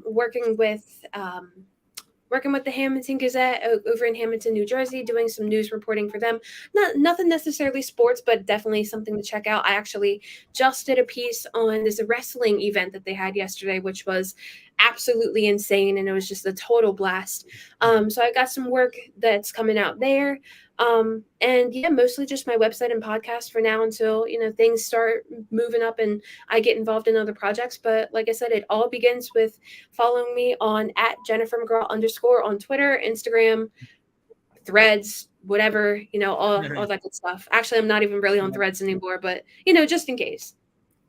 working with the Hamilton Gazette over in Hamilton, New Jersey, doing some news reporting for them. Nothing necessarily sports, but definitely something to check out. I actually just did a piece on this wrestling event that they had yesterday, which was absolutely insane, and it was just a total blast. So I got some work that's coming out there. And yeah, mostly just my website and podcast for now until, things start moving up and I get involved in other projects. But like I said, it all begins with following me on at Jennifer McGraw _ on Twitter, Instagram, Threads, whatever, all that good stuff. Actually, I'm not even really on Threads anymore, but just in case.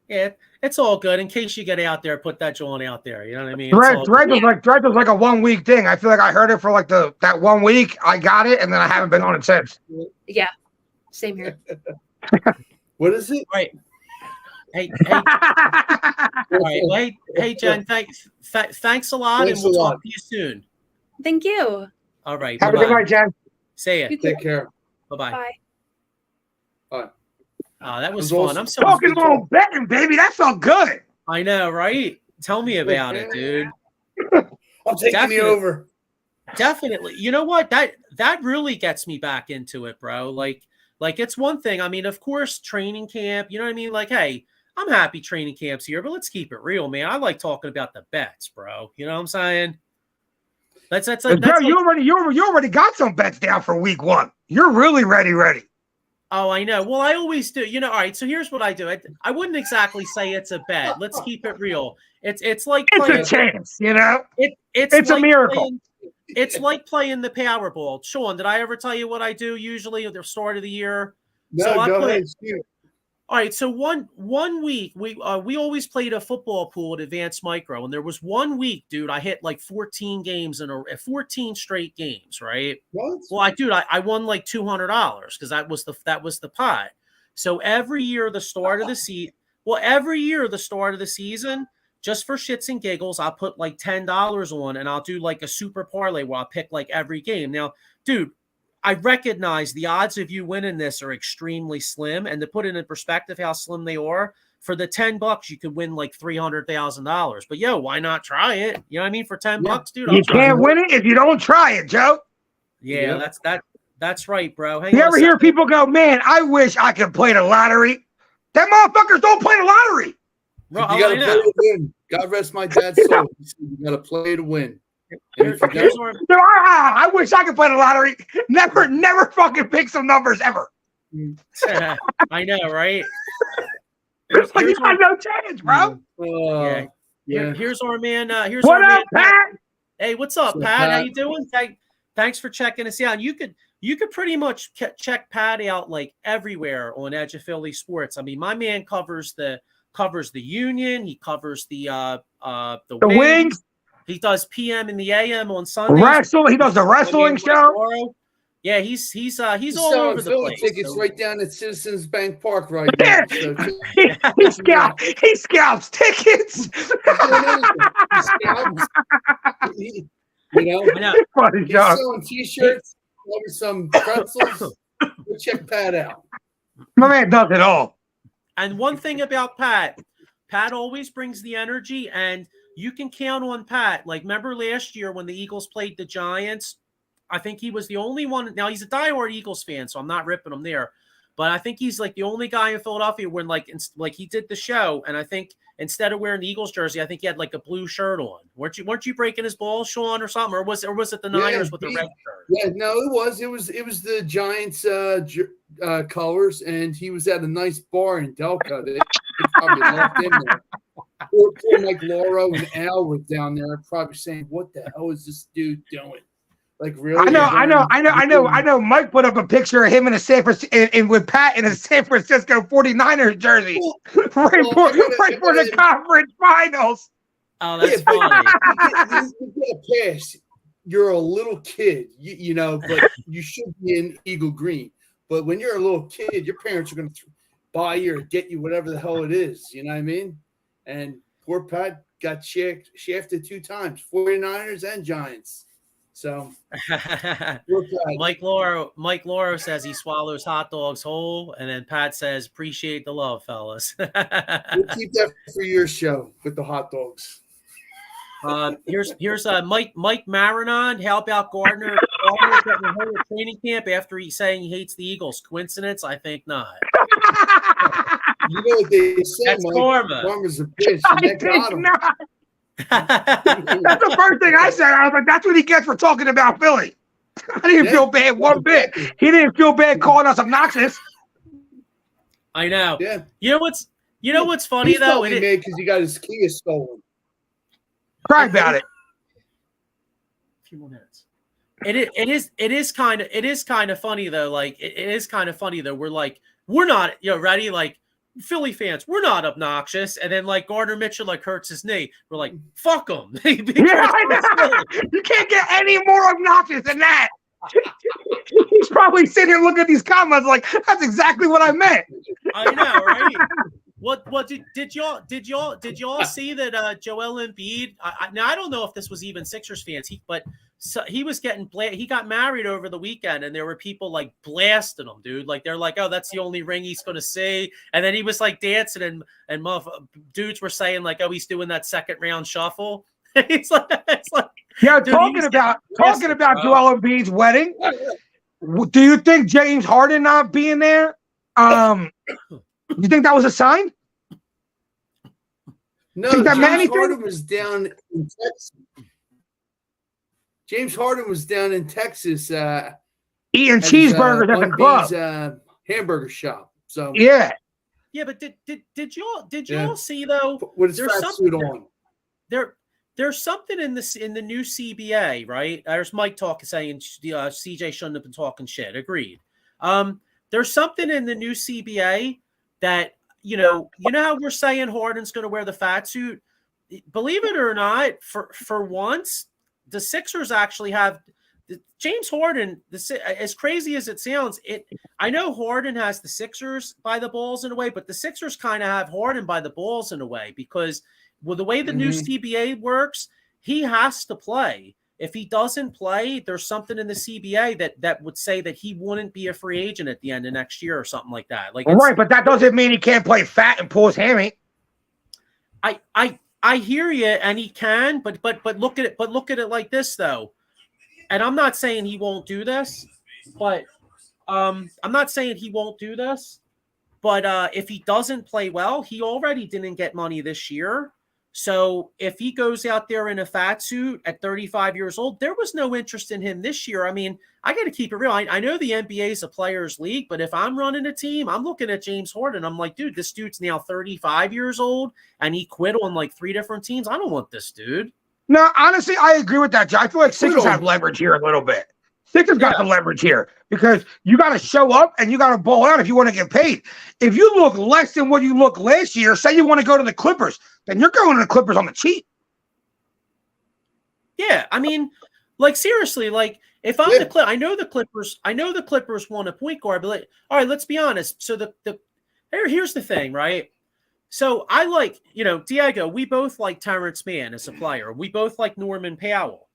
Yeah, it's all good. In case you get out there, put that joint out there. You know what I mean? Threads was like a 1 week thing. I feel like I heard it for like that 1 week. I got it, and then I haven't been on it since. Yeah, same here. What is it? Right. Hey. All right. Hey, Jenn. Thanks a lot, and we'll talk to you soon. Thank you. All right. Have a good night, Jenn. See ya. Take care. Bye-bye. Bye. Bye. That was fun. I'm so talking about betting, baby. That felt good. I know, right? Tell me about it, dude. I'm taking the over. Definitely. You know what? That really gets me back into it, bro. Like it's one thing. I mean, of course, training camp, you know what I mean? Like, hey, I'm happy training camp's here, but let's keep it real, man. I like talking about the bets, bro. You know what I'm saying? That's you already got some bets down for week 1. You're really ready. Oh, I know. Well, I always do. You know, all right, so here's what I do. I wouldn't exactly say it's a bet. Let's keep it real. It's like it's a chance, you know? It's like a miracle. It's like playing the Powerball. Sean, did I ever tell you what I do usually at the start of the year? No, so go ahead. All right, so one week we always played a football pool at Advanced Micro, and there was 1 week, dude, I hit like 14 games 14 straight games, right? What? Well, I won like $200 because that was the pot. So every year the start of the season, just for shits and giggles, I'll put like $10 on, and I'll do like a super parlay where I'll pick like every game. Now, dude, I recognize the odds of you winning this are extremely slim, and to put it in perspective how slim they are, for the $10 you could win like $300,000. But yo, why not try it? You know what I mean? For $10, dude, you can't win it if you don't try it, Joe. Yeah, that's right, bro. You ever hear people go, "Man, I wish I could play the lottery"? Them motherfuckers don't play the lottery. Bro, you gotta play to win. God rest my dad's soul. You gotta play to win. I wish I could play the lottery. Never fucking pick some numbers ever. I know, right? You got no chance, bro. Yeah. Here's our man. What up, Pat? Hey, what's up, Pat? How you doing? Thanks for checking us out. And you could pretty much check Pat out like everywhere on Edge of Philly Sports. I mean, my man covers the Union. He covers the Wings. He does PM in the AM on Sundays. He does the wrestling show. Yeah, he's all over the place. Tickets right down at Citizens Bank Park right now. So he scalps tickets. You know, he's selling T-shirts, maybe some pretzels. Go check Pat out. My man does it all. And one thing about Pat always brings the energy, and you can count on Pat. Like, remember last year when the Eagles played the Giants? I think he was the only one. Now, he's a diehard Eagles fan, so I'm not ripping him there. But I think he's like the only guy in Philadelphia when like he did the show, and I think instead of wearing the Eagles jersey, I think he had like a blue shirt on. Weren't you breaking his balls, Sean, or something? Or was it the Niners with the red shirt? Yeah, no, it was the Giants colors, and he was at a nice bar in Delco. They probably left him there. Poor Mike Lauro and Al were down there, probably saying, "What the hell is this dude doing?" Like, really? I know. Mike put up a picture of him in with Pat in a San Francisco 49ers jersey, right for the conference finals. Oh, that's funny. You're a little kid, you know, but you should be in Eagle Green. But when you're a little kid, your parents are going to buy you or get you whatever the hell it is. You know what I mean? And poor Pat got shafted 2 times, 49ers and Giants. So Mike Lauro says he swallows hot dogs whole, and then Pat says, "Appreciate the love, fellas." We'll keep that for your show with the hot dogs. Here's Mike Marinon. How about Gardner getting a whole training camp after he's saying he hates the Eagles? Coincidence? I think not. You know what they say, That's Mike? karma. Karma's a bitch. I think not. That's the first thing I said. I was like, that's what he gets for talking about Philly. I didn't feel bad one bit. He didn't feel bad calling us obnoxious. I know. Yeah. You know what's funny though? Because he got his Kia stolen. Cry about it. A few more minutes. It is kind of funny though. Like it is kind of funny though. We're not ready. Like Philly fans, we're not obnoxious. And then like Gardner Mitchell like hurts his knee. We're like, fuck him. You can't get any more obnoxious than that. He's probably sitting here looking at these comments like, that's exactly what I meant. I know, right? What did y'all see that Joel Embiid? Now I don't know if this was even Sixers fans, but So he was getting he got married over the weekend, and there were people like blasting him, dude. Like they're like, "Oh, that's the only ring he's going to see." And then he was like dancing, and dudes were saying like, "Oh, he's doing that second round shuffle." it's like, yeah. dude, talking about Joel Embiid's wedding. Do you think James Harden not being there? You think that was a sign? No, James Harden was down in Texas. James Harden was down in Texas eating cheeseburgers at the club, hamburger shop. So yeah, but did you all see though? With his fat suit on. There's something in the new CBA, right? There's Mike saying CJ shouldn't have been talking shit. Agreed. There's something in the new CBA that you know how we're saying Harden's going to wear the fat suit. Believe it or not, for once. The Sixers actually have James Harden. As crazy as it sounds, I know Harden has the Sixers by the balls in a way, but the Sixers kind of have Harden by the balls in a way because the way the new CBA works, he has to play. If he doesn't play, there's something in the CBA that would say that he wouldn't be a free agent at the end of next year or something like that. Like right, but that doesn't mean he can't play fat and pull his hammy. I hear you, and he can, but look at it. But look at it like this, though. And I'm not saying he won't do this, but if he doesn't play well, he already didn't get money this year. So if he goes out there in a fat suit at 35 years old, there was no interest in him this year. I mean, I got to keep it real. I know the NBA is a players' league, but if I'm running a team, I'm looking at James Harden. I'm like, dude, this dude's now 35 years old, and he quit on like 3 different teams. I don't want this dude. No, honestly, I agree with that, Joe. I feel like Sixers have leverage here a little bit. Sixers got some leverage here because you got to show up and you got to ball out if you want to get paid. If you look less than what you looked last year, say you want to go to the Clippers, then you're going to the Clippers on the cheap. Yeah, I mean, like seriously, like if I'm the I know the Clippers want a point guard, but like, all right, let's be honest. So here's the thing, right? So I like, Diego, we both like Terrence Mann as a player. We both like Norman Powell.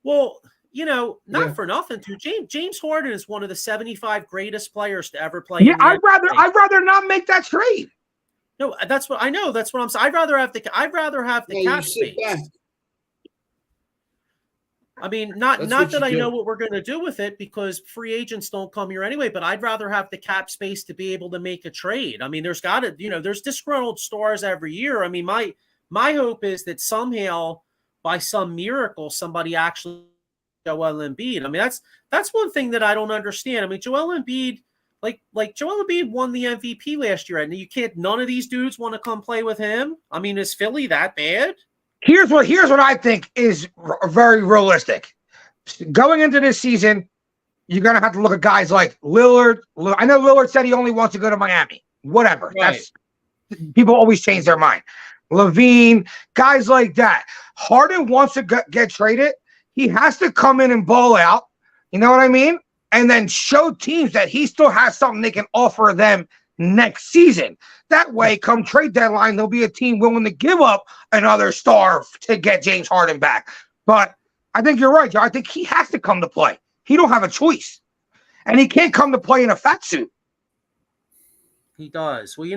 Well, not for nothing, too. James Harden is one of the 75 greatest players to ever play. Yeah, I'd rather not make that trade. No, that's what I know. That's what I'm saying. I'd rather have the cap space. I mean, not that I know what we're going to do with it because free agents don't come here anyway, but I'd rather have the cap space to be able to make a trade. I mean, there's disgruntled stars every year. I mean, my hope is that somehow by some miracle, somebody actually Joel Embiid. I mean, that's one thing that I don't understand. I mean, Joel Embiid, like Joel Embiid won the MVP last year, and none of these dudes want to come play with him. I mean, is Philly that bad? Here's what I think is very realistic. Going into this season, you're gonna have to look at guys like Lillard. I know Lillard said he only wants to go to Miami. Whatever. Right. People always change their mind. Levine, guys like that. Harden wants to get traded. He has to come in and ball out, you know what I mean? And then show teams that he still has something they can offer them next season. That way, come trade deadline, there'll be a team willing to give up another star to get James Harden back. But I think you're right, Joe. I think he has to come to play. He don't have a choice. And he can't come to play in a fat suit. He does. Well,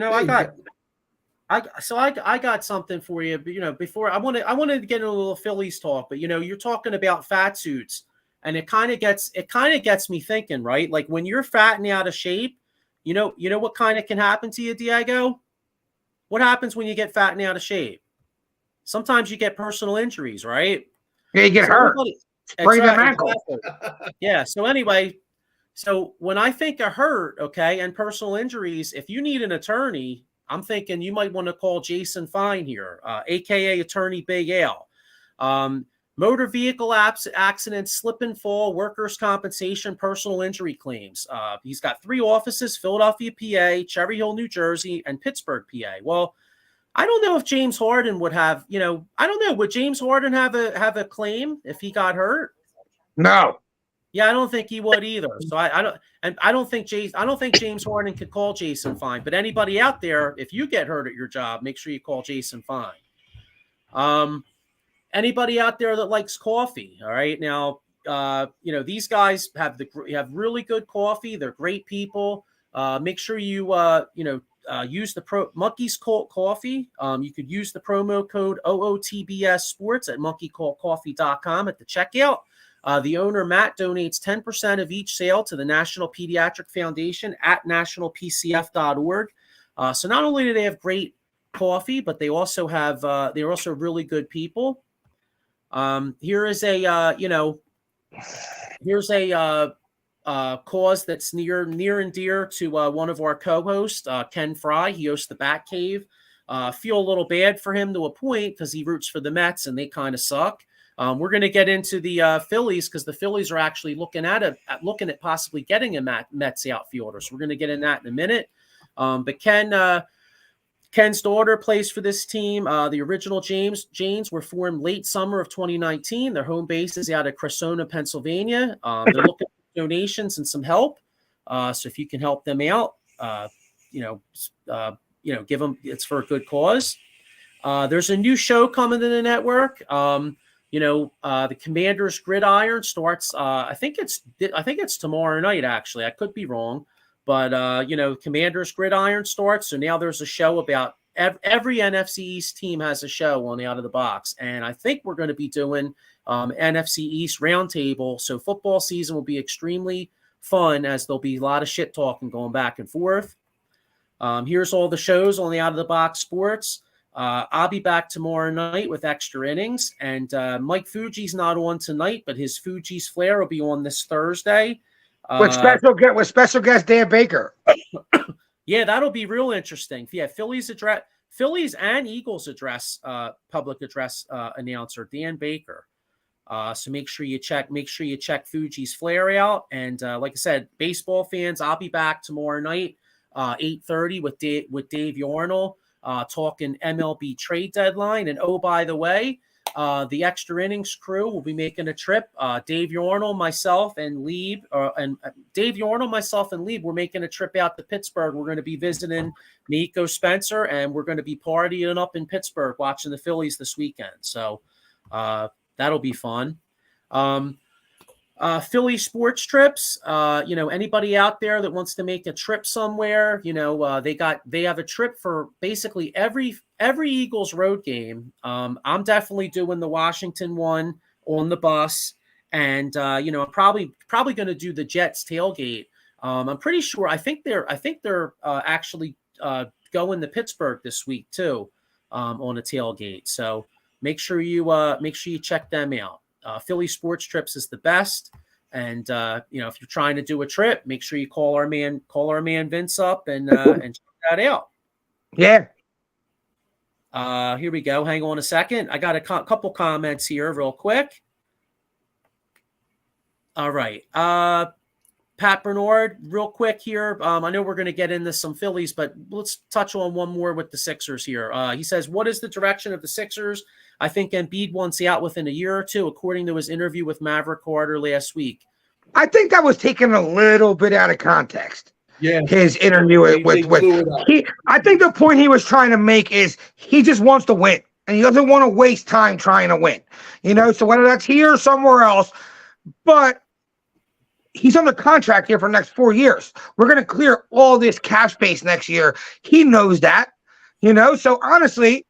I got something for you, but before I wanted to get into a little Phillies talk, but you're talking about fat suits, and it kind of gets me thinking, right? Like when you're fat and out of shape, you know what kind of can happen to you, Diego? What happens when you get fat and out of shape? Sometimes you get personal injuries, right? Yeah, you get hurt. Sprain an ankle. Yeah. So anyway, when I think of hurt, okay, and personal injuries, if you need an attorney, I'm thinking you might want to call Jason Fine here, a.k.a. Attorney Big Al. Motor vehicle accidents, slip and fall, workers' compensation, personal injury claims. He's got 3 offices, Philadelphia, PA, Cherry Hill, New Jersey, and Pittsburgh, PA. Well, I don't know if James Harden would have, I don't know. Would James Harden have a claim if he got hurt? No. Yeah, I don't think he would either. So I don't think James Harden could call Jason Fine. But anybody out there, if you get hurt at your job, make sure you call Jason Fine. Anybody out there that likes coffee, all right? Now, these guys have really good coffee. They're great people. Make sure you use the Monkey's Colt Coffee. You could use the promo code OOTBS Sports at monkeycoltcoffee.com at the checkout. The owner, Matt, donates 10% of each sale to the National Pediatric Foundation at nationalpcf.org. So not only do they have great coffee, but they're also really good people. Here's a cause that's near and dear to one of our co-hosts, Ken Fry. He hosts the Bat Cave. Feel a little bad for him to a point because he roots for the Mets and they kind of suck. We're going to get into the Phillies because the Phillies are actually looking at possibly getting a Mets outfielder. So we're going to get in that in a minute. But Ken's daughter plays for this team. The original Janes were formed late summer of 2019. Their home base is out of Cressona, Pennsylvania. They're looking for donations and some help. So if you can help them out, give them. It's for a good cause. There's a new show coming to the network. The Commanders Gridiron starts. I think it's tomorrow night. Actually, I could be wrong, but Commanders Gridiron starts. So now there's a show about every NFC East team has a show on the Out of the Box, and I think we're going to be doing NFC East roundtable. So football season will be extremely fun as there'll be a lot of shit talking going back and forth. Here's all the shows on the Out of the Box Sports. I'll be back tomorrow night with extra innings, and Mike Fuji's not on tonight, but his Fuji's Flair will be on this Thursday. With special guest Dan Baker. Yeah, that'll be real interesting. Yeah, Phillies and Eagles public address announcer Dan Baker. So make sure you check Fuji's Flair out. And like I said, baseball fans, I'll be back tomorrow night, 8:30 with Dave Yarnell. Talking MLB trade deadline. And oh, by the way, the extra innings crew will be making a trip. Dave Yarnell, myself, and Lieb, we're making a trip out to Pittsburgh. We're going to be visiting Nico Spencer, and we're going to be partying up in Pittsburgh, watching the Phillies this weekend. So that'll be fun. Philly sports trips, anybody out there that wants to make a trip somewhere, they have a trip for basically every Eagles road game. I'm definitely doing the Washington one on the bus, and I'm probably going to do the Jets tailgate. I'm pretty sure. I think they're actually going to Pittsburgh this week too, on a tailgate. So make sure you check them out. Philly Sports Trips is the best. And, if you're trying to do a trip, make sure you call our man Vince up and check that out. Yeah. Here we go. Hang on a second. I got a couple comments here real quick. All right. Pat Bernard, real quick here. I know we're going to get into some Phillies, but let's touch on one more with the Sixers here. He says, what is the direction of the Sixers? I think Embiid wants out within a year or two, according to his interview with Maverick Carter last week. I think that was taken a little bit out of context. Yeah, his interview with I think the point he was trying to make is he just wants to win, and he doesn't want to waste time trying to win. So whether that's here or somewhere else, but he's under contract here for the next 4 years. We're going to clear all this cap space next year. He knows that, So honestly,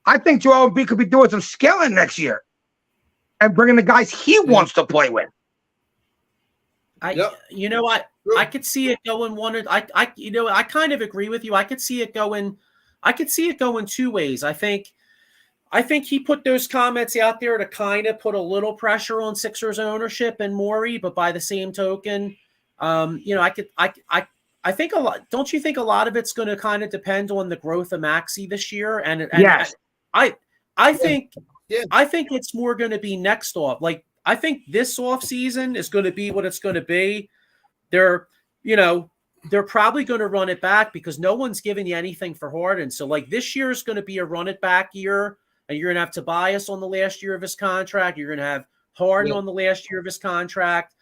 I think Joel Embiid could be doing some scaling next year and bringing the guys he wants to play with. I could see it going one. I kind of agree with you. I could see it going two ways. I think he put those comments out there to kind of put a little pressure on Sixers ownership and Morey, but by the same token, I think a lot. Don't you think a lot of it's going to kind of depend on the growth of Maxey this year? And yes. I think it's more going to be next off. Like, I think this off season is going to be what it's going to be. They're probably going to run it back because no one's giving you anything for Harden. So like this year is going to be a run it back year, and you're going to have Tobias on the last year of his contract. You're going to have Harden on the last year of his contract.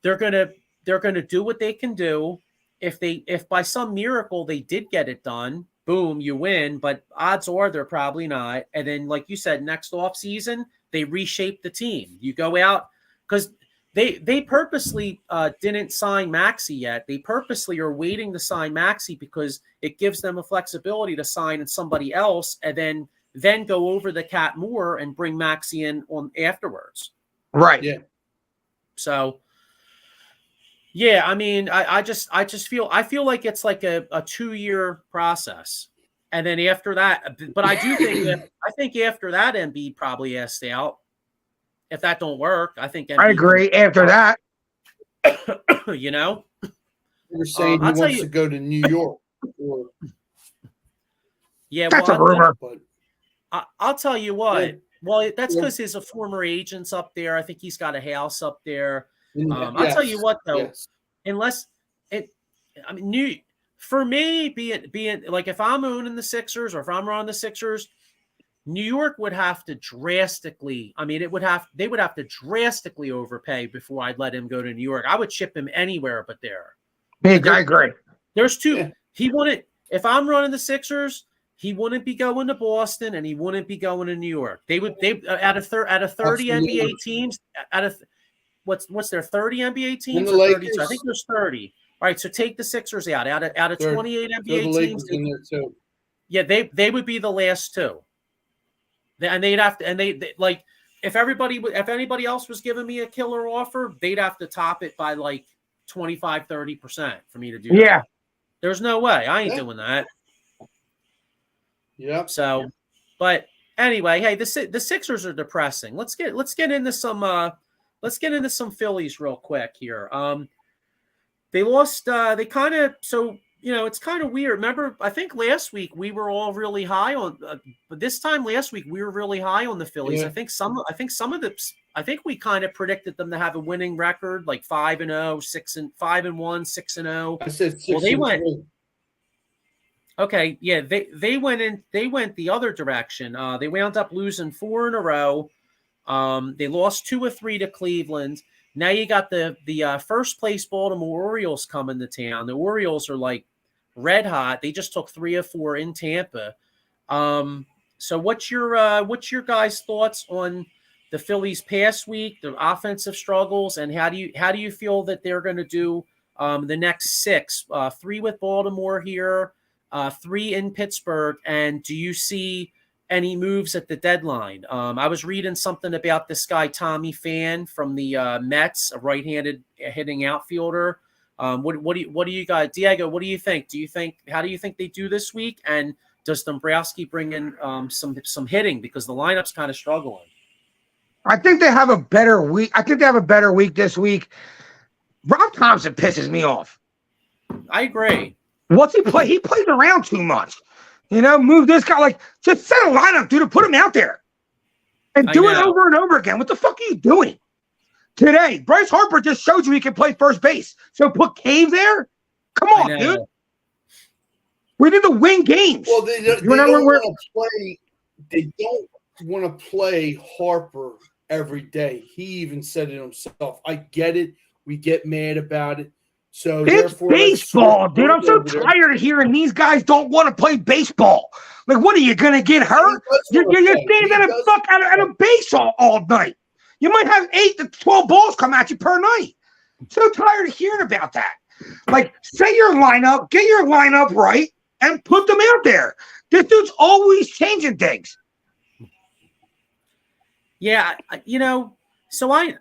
They're going to do what they can do. If by some miracle they did get it done, boom, you win. But odds are they're probably not. And then, like you said, next off season, they reshape the team. You go out because they purposely didn't sign Maxey yet. They purposely are waiting to sign Maxey because it gives them a flexibility to sign somebody else and then go over the cap more and bring Maxey in on afterwards. Right. Yeah. So, yeah, I mean, I just feel like it's like a 2-year process, and then after that, but I do think after that, Embiid probably asked out. If that don't work, I think Embiid I agree. After that, you know, you were saying he wants to go to New York. Yeah, that's a rumor. But I'll tell you what. Yeah. Well, that's because his former agent's up there. I think he's got a house up there. I'll tell you what, though, unless it, I mean, for me, being like if I'm owning the Sixers or if I'm running the Sixers, New York would have to drastically. I mean, they would have to drastically overpay before I'd let him go to New York. I would ship him anywhere but there. Big, I agree. There's two. Yeah. He wouldn't. If I'm running the Sixers, he wouldn't be going to Boston and he wouldn't be going to New York. They out of 30 Absolutely. NBA teams what's there 30 NBA teams or 32? I think there's 30. All right, so take the Sixers out of 28 NBA teams. In there too. Yeah, they would be the last two. And they'd have to, and they like if anybody else was giving me a killer offer, they'd have to top it by like 25-30% for me to do that. There's no way. I ain't doing that. Yeah. So, but anyway, hey, the Sixers are depressing. Let's get into some Phillies real quick here. They lost. They kind of it's kind of weird. Remember, I think last week we were all really high on, but this time last weweek we were really high on the Phillies. Yeah. I think we kind of predicted them to have a winning record, like 5-0, 5-1, 6-0. I said 6. Well, they went. Okay, yeah, they went the other direction. They wound up losing 4 in a row. They lost 2 or 3 to Cleveland. Now you got the first place Baltimore Orioles coming to town. The Orioles are like red hot. They just took 3 or 4 in Tampa. So what's your guys' thoughts on the Phillies past week, the offensive struggles, and how do you feel that they're going to do the next 6? 3 with Baltimore here, 3 in Pittsburgh, and do you see any moves at the deadline? I was reading something about this guy Tommy Pham from the Mets, a right-handed hitting outfielder. What do you guys, Diego? What do you think? How do you think they do this week? And does Dombrowski bring in some hitting because the lineup's kind of struggling? I think they have a better week. I think they have a better week this week. Rob Thompson pisses me off. I agree. What's he play? He plays around too much. Move this guy. Like, just set a lineup, dude, and put him out there. And do it over and over again. What the fuck are you doing? Today, Bryce Harper just showed you he can play first base. So put Cave there? Come on, dude. We need to win games. Well, they don't want to play Harper every day. He even said it himself. I get it. We get mad about it. So it's baseball, dude. I'm so tired of hearing these guys don't want to play baseball. Like, what are you going to get hurt? You're standing at a base all night. You might have 8 to 12 balls come at you per night. So tired of hearing about that. Like, set your lineup, get your lineup right, and put them out there. This dude's always changing things. Yeah, so I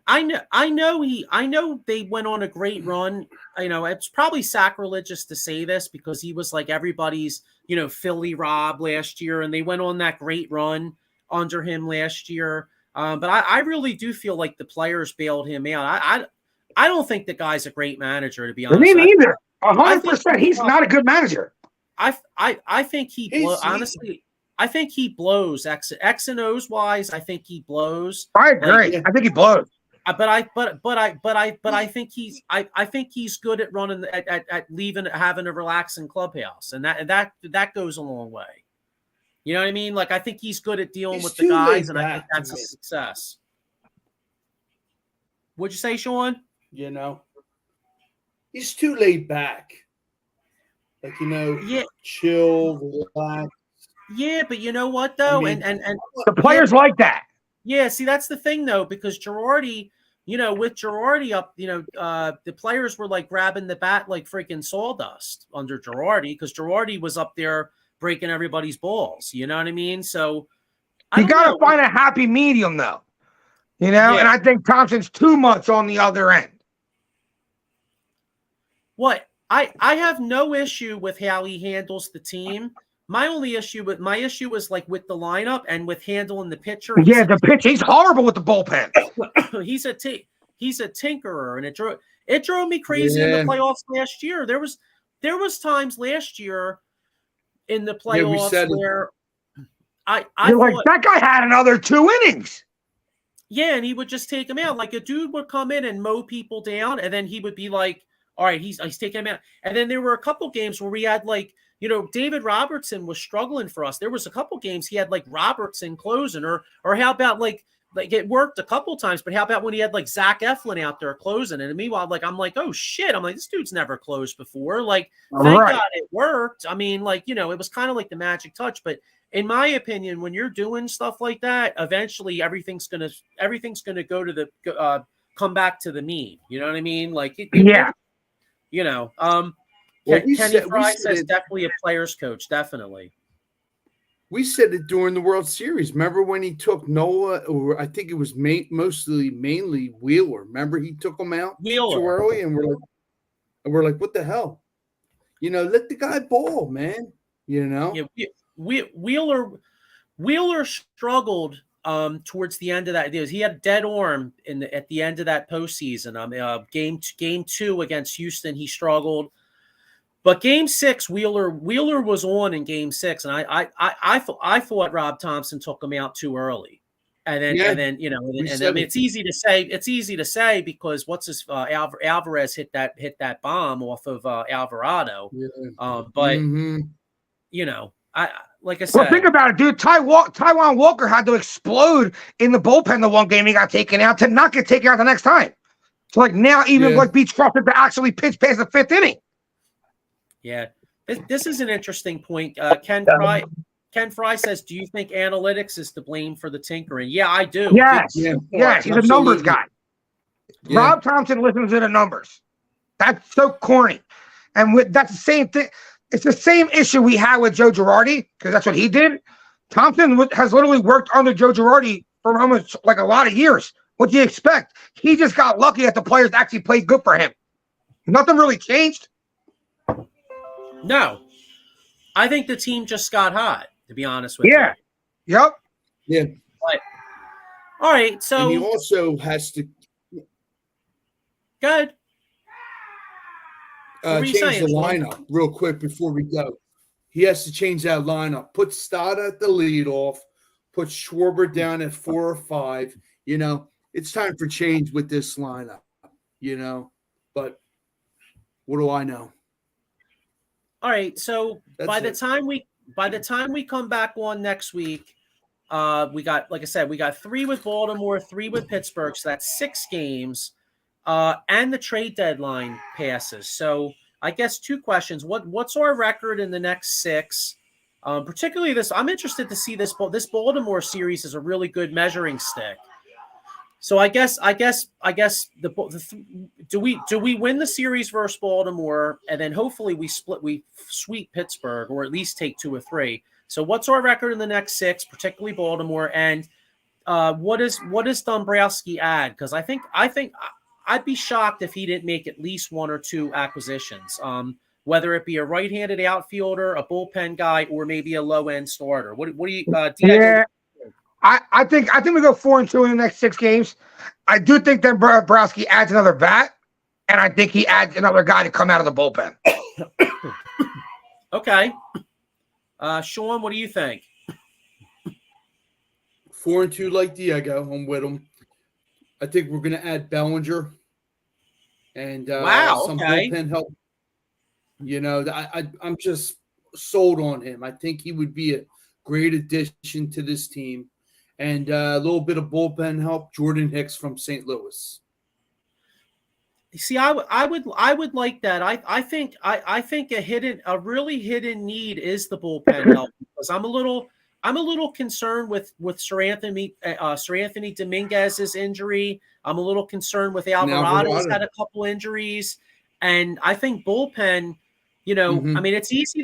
know they went on a great run. It's probably sacrilegious to say this because he was like everybody's, Philly Rob last year, and they went on that great run under him last year. But I really do feel like the players bailed him out. I don't think the guy's a great manager, to be honest. Me neither. 100%. He's not a good manager. I think honestly. I think he blows X and O's wise. I think he blows. I agree. I think he blows. But I think he's good at running at leaving, having a relaxing clubhouse, and that goes a long way. You know what I mean? Like, I think he's good at dealing with the guys, and I think that's a success. What'd you say, Sean? He's too laid back. Like, chill, relax. Yeah, but you know what though, and the players like that. Yeah, see, that's the thing though, because Girardi with Girardi up, the players were like grabbing the bat like freaking sawdust under Girardi because Girardi was up there breaking everybody's balls. You know what I mean? So you got to find a happy medium, though. Yeah. And I think Thompson's too much on the other end. What? I have no issue with how he handles the team. My issue was like with the lineup and with handling the pitcher. Yeah, the pitch. He's horrible with the bullpen. He's a tinkerer, and it drove me crazy in the playoffs last year. There was times last year in the playoffs where I thought, that guy had another 2 innings. Yeah, and he would just take him out. Like a dude would come in and mow people down, and then he would be like, all right, he's taking him out. And then there were a couple games where we had like, David Robertson was struggling for us. There was a couple games he had like Robertson closing, or how about like it worked a couple times, but how about when he had like Zach Eflin out there closing? And meanwhile, like I'm like, oh shit, I'm like, this dude's never closed before. Like, thank God it worked. I mean, like, it was kind of like the magic touch, but in my opinion, when you're doing stuff like that, eventually everything's gonna go to the come back to the mean. You know what I mean? Like, Kenny Fry says definitely a player's coach, definitely. We said it during the World Series. Remember when he took Noah, or I think it was mainly Wheeler. Remember he took him out too early, and we're like, what the hell? Let the guy ball, man. Yeah, Wheeler struggled towards the end of that. He had a dead arm at the end of that postseason. Game 2 against Houston, he struggled. But Game 6, Wheeler was on in Game 6, and I thought Rob Thompson took him out too early, and then it's easy to say because Alvarez hit that bomb off of Alvarado, but like I said, well, think about it, dude. Taiwan Walker had to explode in the bullpen the one game he got taken out to not get taken out the next time. So like now even be trusted to actually pitch past the 5th inning. Yeah, this is an interesting point. Ken Fry says, do you think analytics is to blame for the tinkering? Yeah, I do. Yes, he's a numbers guy. Yeah. Rob Thompson listens to the numbers. That's so corny. And that's the same thing. It's the same issue we had with Joe Girardi, because that's what he did. Thompson has literally worked under Joe Girardi for almost like a lot of years. What do you expect? He just got lucky that the players actually played good for him. Nothing really changed. No, I think the team just got hot, to be honest with you. Yep. Yeah. But, all right, so and he also has to change the lineup real quick before we go. He has to change that lineup. Put Stott at the leadoff. Put Schwarber down at 4 or 5. It's time for change with this lineup. But what do I know? All right, so by the time we come back on next week, we got, like I said, we got 3 with Baltimore, 3 with Pittsburgh, so that's 6 games, and the trade deadline passes. So I guess 2 questions: what's our record in the next 6? Particularly this, I'm interested to see this Baltimore series is a really good measuring stick. So I guess do we win the series versus Baltimore, and then hopefully we sweep Pittsburgh, or at least take 2 or 3. So what's our record in the next 6, particularly Baltimore, and what does Dombrowski add? Because I think I'd be shocked if he didn't make at least 1 or 2 acquisitions, whether it be a right-handed outfielder, a bullpen guy, or maybe a low-end starter. What do you? Yeah. I think we go 4-2 in the next 6 games. I do think that Dombrowski adds another bat, and I think he adds another guy to come out of the bullpen. Okay. Sean, what do you think? 4-2 like Diego. I'm with him. I think we're going to add Bellinger and some bullpen help. I'm just sold on him. I think he would be a great addition to this team. And a little bit of bullpen help, Jordan Hicks from St. Louis. See, I would like that. I think a really hidden need is the bullpen help, because I'm a little concerned with Sir Anthony Dominguez's injury. I'm a little concerned with Alvarado. He's had a couple injuries, and I think bullpen. I mean, it's easy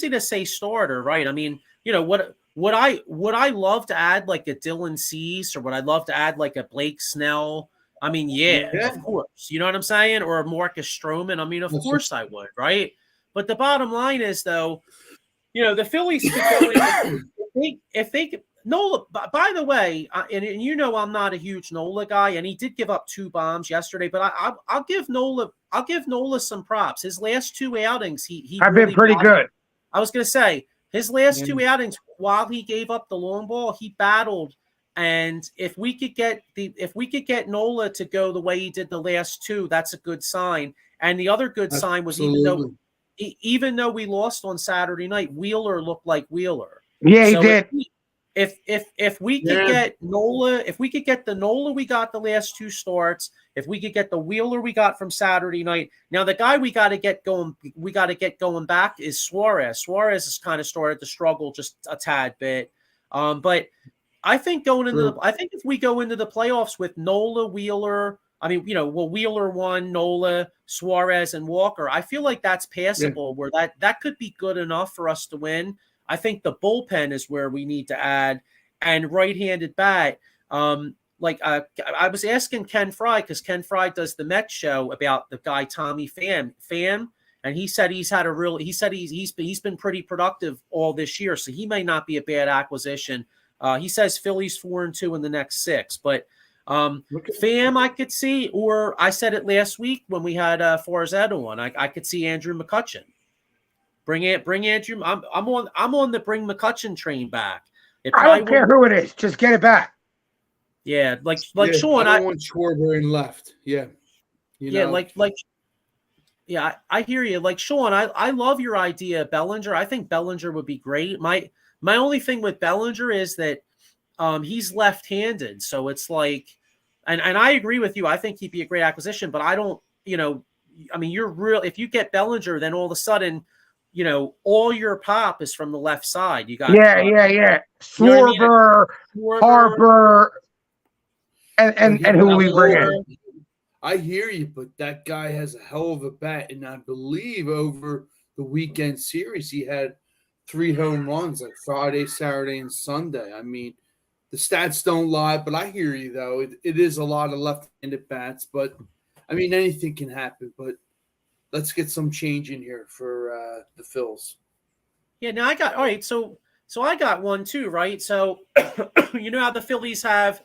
to say starter, right? I mean, would I love to add like a Dylan Cease, or would I love to add like a Blake Snell? I mean, yeah, of course. You know what I'm saying? Or a Marcus Stroman. I mean, of course I would, right? But the bottom line is, though, the Phillies could go if they could. Nola, by the way, and I'm not a huge Nola guy, and he did give up 2 bombs yesterday, but I'll give Nola some props. His last 2 outings, he I've really been pretty good. I was going to say his last 2 outings, while he gave up the long ball, he battled. And if we could get Nola to go the way he did the last 2, that's a good sign. And the other good sign was even though we lost on Saturday night, Wheeler looked like Wheeler. Yeah, he did. If we could get Nola, if we could get the Nola we got the last 2 starts, if we could get the Wheeler we got from Saturday night. Now the guy we got to get going back is Suarez. Suarez has kind of started to struggle just a tad bit. But I think if we go into the playoffs with Nola, Wheeler, Wheeler 1, Nola, Suarez, and Walker, I feel like that's passable, where that could be good enough for us to win. I think the bullpen is where we need to add, and right-handed bat. I was asking Ken Fry, because Ken Fry does the Mets show, about the guy Tommy Pham, and he said he's been pretty productive all this year, so he may not be a bad acquisition. He says Phillies 4-2 in the next 6, but Pham I could see, or I said it last week when we had Farzetta on. I could see Andrew McCutchen. Bring Andrew. I'm on the bring McCutchen train back. I don't care who it is. Just get it back. Yeah, like Sean. I don't want Schwarber in left. Yeah. I hear you. Like Sean, I love your idea of Bellinger. I think Bellinger would be great. My only thing with Bellinger is that he's left-handed, so it's like, and I agree with you. I think he'd be a great acquisition, but I don't. You're real. If you get Bellinger, then all of a sudden, all your pop is from the left side. You got Schwarber, Harper, and who we bring in. I hear you, but that guy has a hell of a bat, and I believe over the weekend series he had 3 home runs, like Friday, Saturday, and Sunday. I mean, the stats don't lie, but I hear you, though. It is a lot of left-handed bats, but, I mean, anything can happen. But let's get some change in here for the Phils. Yeah, now all right, so I got one too, right? So, how the Phillies have,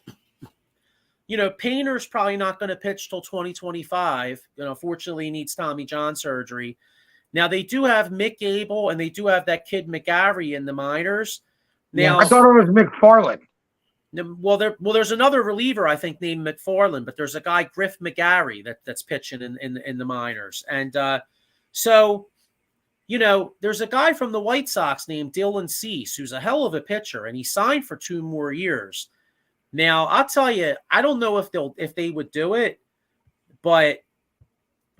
Painter's probably not going to pitch till 2025. Fortunately, he needs Tommy John surgery. Now, they do have Mick Abel, and they do have that kid McGarry in the minors. Now, I thought it was McFarland. Well, there's another reliever, I think, named McFarland, but there's a guy, Griff McGarry, that's pitching in the minors. And there's a guy from the White Sox named Dylan Cease, who's a hell of a pitcher, and he signed for 2 more years. Now, I'll tell you, I don't know if they would do it, but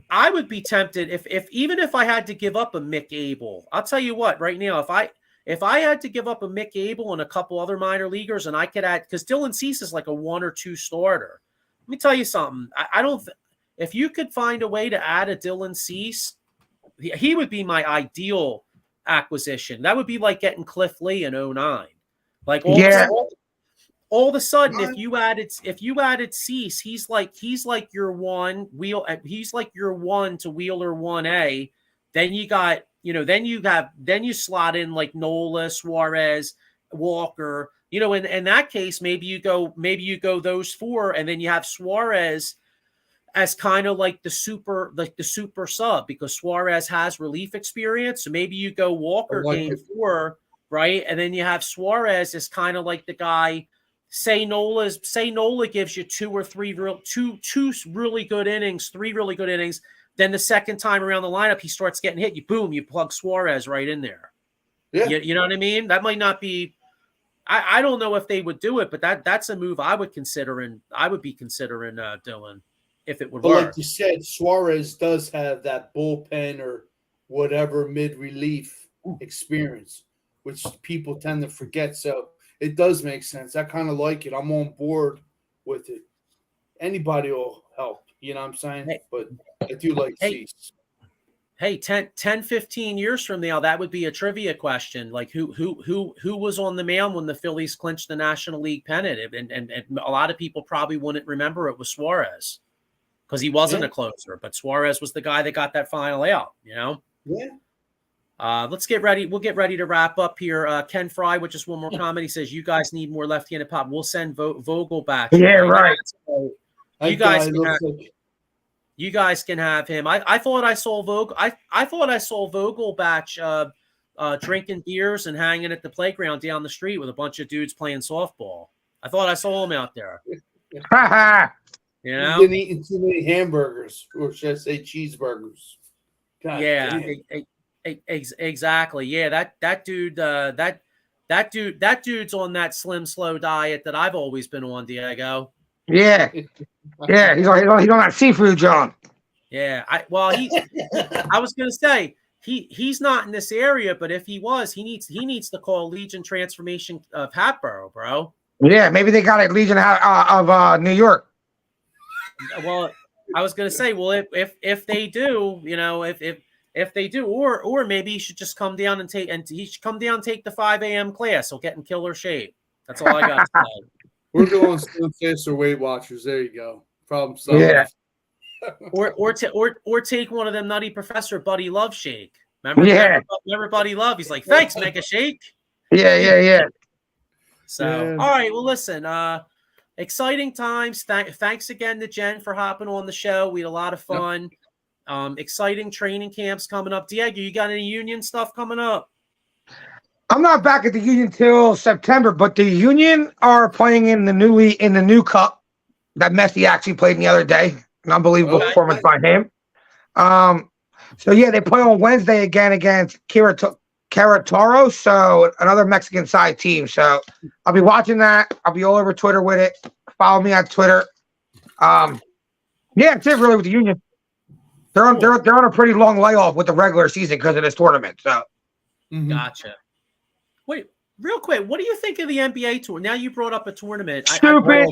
I would be tempted if I had to give up a Mick Abel. I'll tell you what, right now, if I had to give up a Mick Abel and a couple other minor leaguers, and I could add, because Dylan Cease is like a 1 or 2 starter. Let me tell you something. If you could find a way to add a Dylan Cease, he would be my ideal acquisition. That would be like getting Cliff Lee in 2009. Like all of a sudden, if you added Cease, he's like your one wheel. He's like your 1 to Wheeler 1A. Then you got. Then you slot in like Nola, Suarez, Walker. In that case, maybe you go those 4, and then you have Suarez as kind of like the super sub, because Suarez has relief experience. So maybe you go Walker game 4, right? And then you have Suarez as kind of like the guy. Say Nola gives you 2 or 3 two really good innings, 3 really good innings. Then the second time around the lineup, he starts getting hit. You plug Suarez right in there. Yeah. You know what I mean? That might not be. I don't know if they would do it, but that's a move I would be considering Dylan, if it would work. Like you said, Suarez does have that bullpen or whatever mid-relief experience. which people tend to forget. So it does make sense. I kind of like it. I'm on board with it. Anybody will help. You know what I'm saying? Hey. But I do like Cease. Hey, 10, 15 years from now, that would be a trivia question. Like who was on the mound when the Phillies clinched the National League pennant? And a lot of people probably wouldn't remember it was Suarez because he wasn't a closer, but Suarez was the guy that got that final out, you know? Yeah. Let's get ready. We'll get ready to wrap up here. Ken Fry with just one more comment. He says, you guys need more left-handed pop. We'll send Vogel back. Yeah, right. You guys can have him. I thought I saw Vogel. I thought I saw Vogelbach drinking beers and hanging at the playground down the street with a bunch of dudes playing softball. I thought I saw him out there. You know, he's been eating too many hamburgers, or should I say cheeseburgers? God exactly. Yeah, that dude's on that slim slow diet that I've always been on, Diego. Yeah. Yeah, he's on that seafood, John. Yeah, I was gonna say he's not in this area, but if he was, he needs to call Legion Transformation of Hatboro, bro. Yeah, maybe they got a Legion of New York. Well, I was gonna say, well, if they do, you know, if they do, or maybe he should just come down and take the 5 a.m. class. He'll get in killer shape. That's all I got to say. We're doing Slim Fist or Weight Watchers. There you go. Problem solved. Yeah. or take one of them Nutty Professor Buddy Love shake. Remember Buddy Love? He's like, thanks, Mega Shake. Yeah. So, all right. Well, listen. Exciting times. Thanks again to Jenn for hopping on the show. We had a lot of fun. Exciting training camps coming up. Diego, you got any Union stuff coming up? I'm not back at the Union till September, but the Union are playing in the new cup that Messi actually played the other day. An unbelievable performance by him. So yeah, they play on Wednesday again against Querétaro, so another Mexican side team. So I'll be watching that. I'll be all over Twitter with it. Follow me on Twitter. Yeah, that's it really with the Union. They're on a pretty long layoff with the regular season because of this tournament. So Gotcha. Wait, real quick, what do you think of the NBA tour? Now you brought up a tournament. Stupid.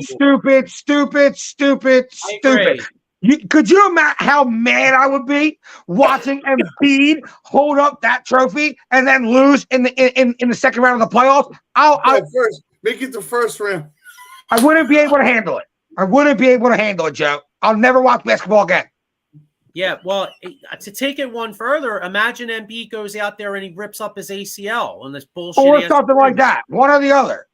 Could you imagine how mad I would be watching Embiid hold up that trophy and then lose in the second round of the playoffs? Make it the first round. I wouldn't be able to handle it. Joe. I'll never watch basketball again. Yeah, well, to take it one further, imagine Embiid goes out there and he rips up his ACL on this bullshit. Or something like that. One or the other.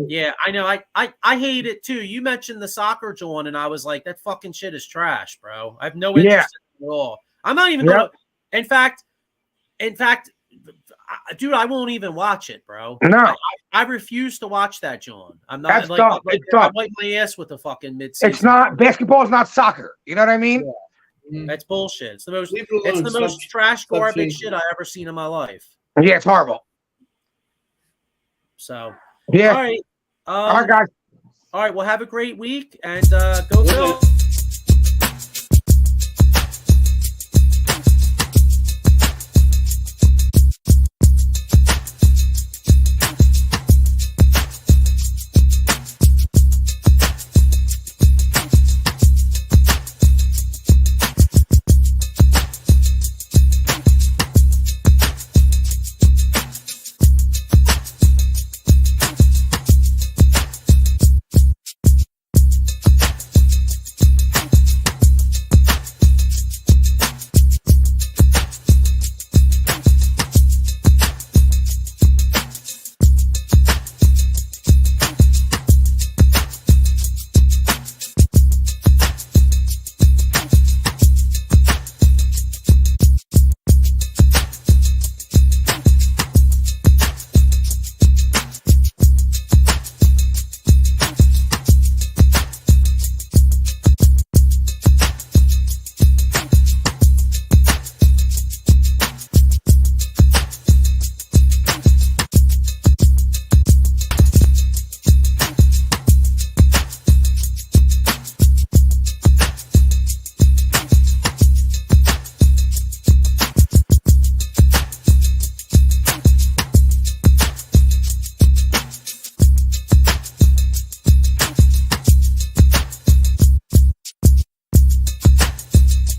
Yeah, I know. I hate it too. You mentioned the soccer, John, and I was like, that fucking shit is trash, bro. I have no interest in it at all. I'm not even going to. In fact, dude, I won't even watch it, bro. No. I refuse to watch that, John. I'm not. That's dumb. It's dumb. I wipe my ass with the fucking mid-season. It's not. Basketball is not soccer. You know what I mean? Yeah. That's bullshit. It's the most trash garbage shit I ever seen in my life. Yeah, it's horrible. So yeah. All right. All right, guys. All right. Well, have a great week and go Phil.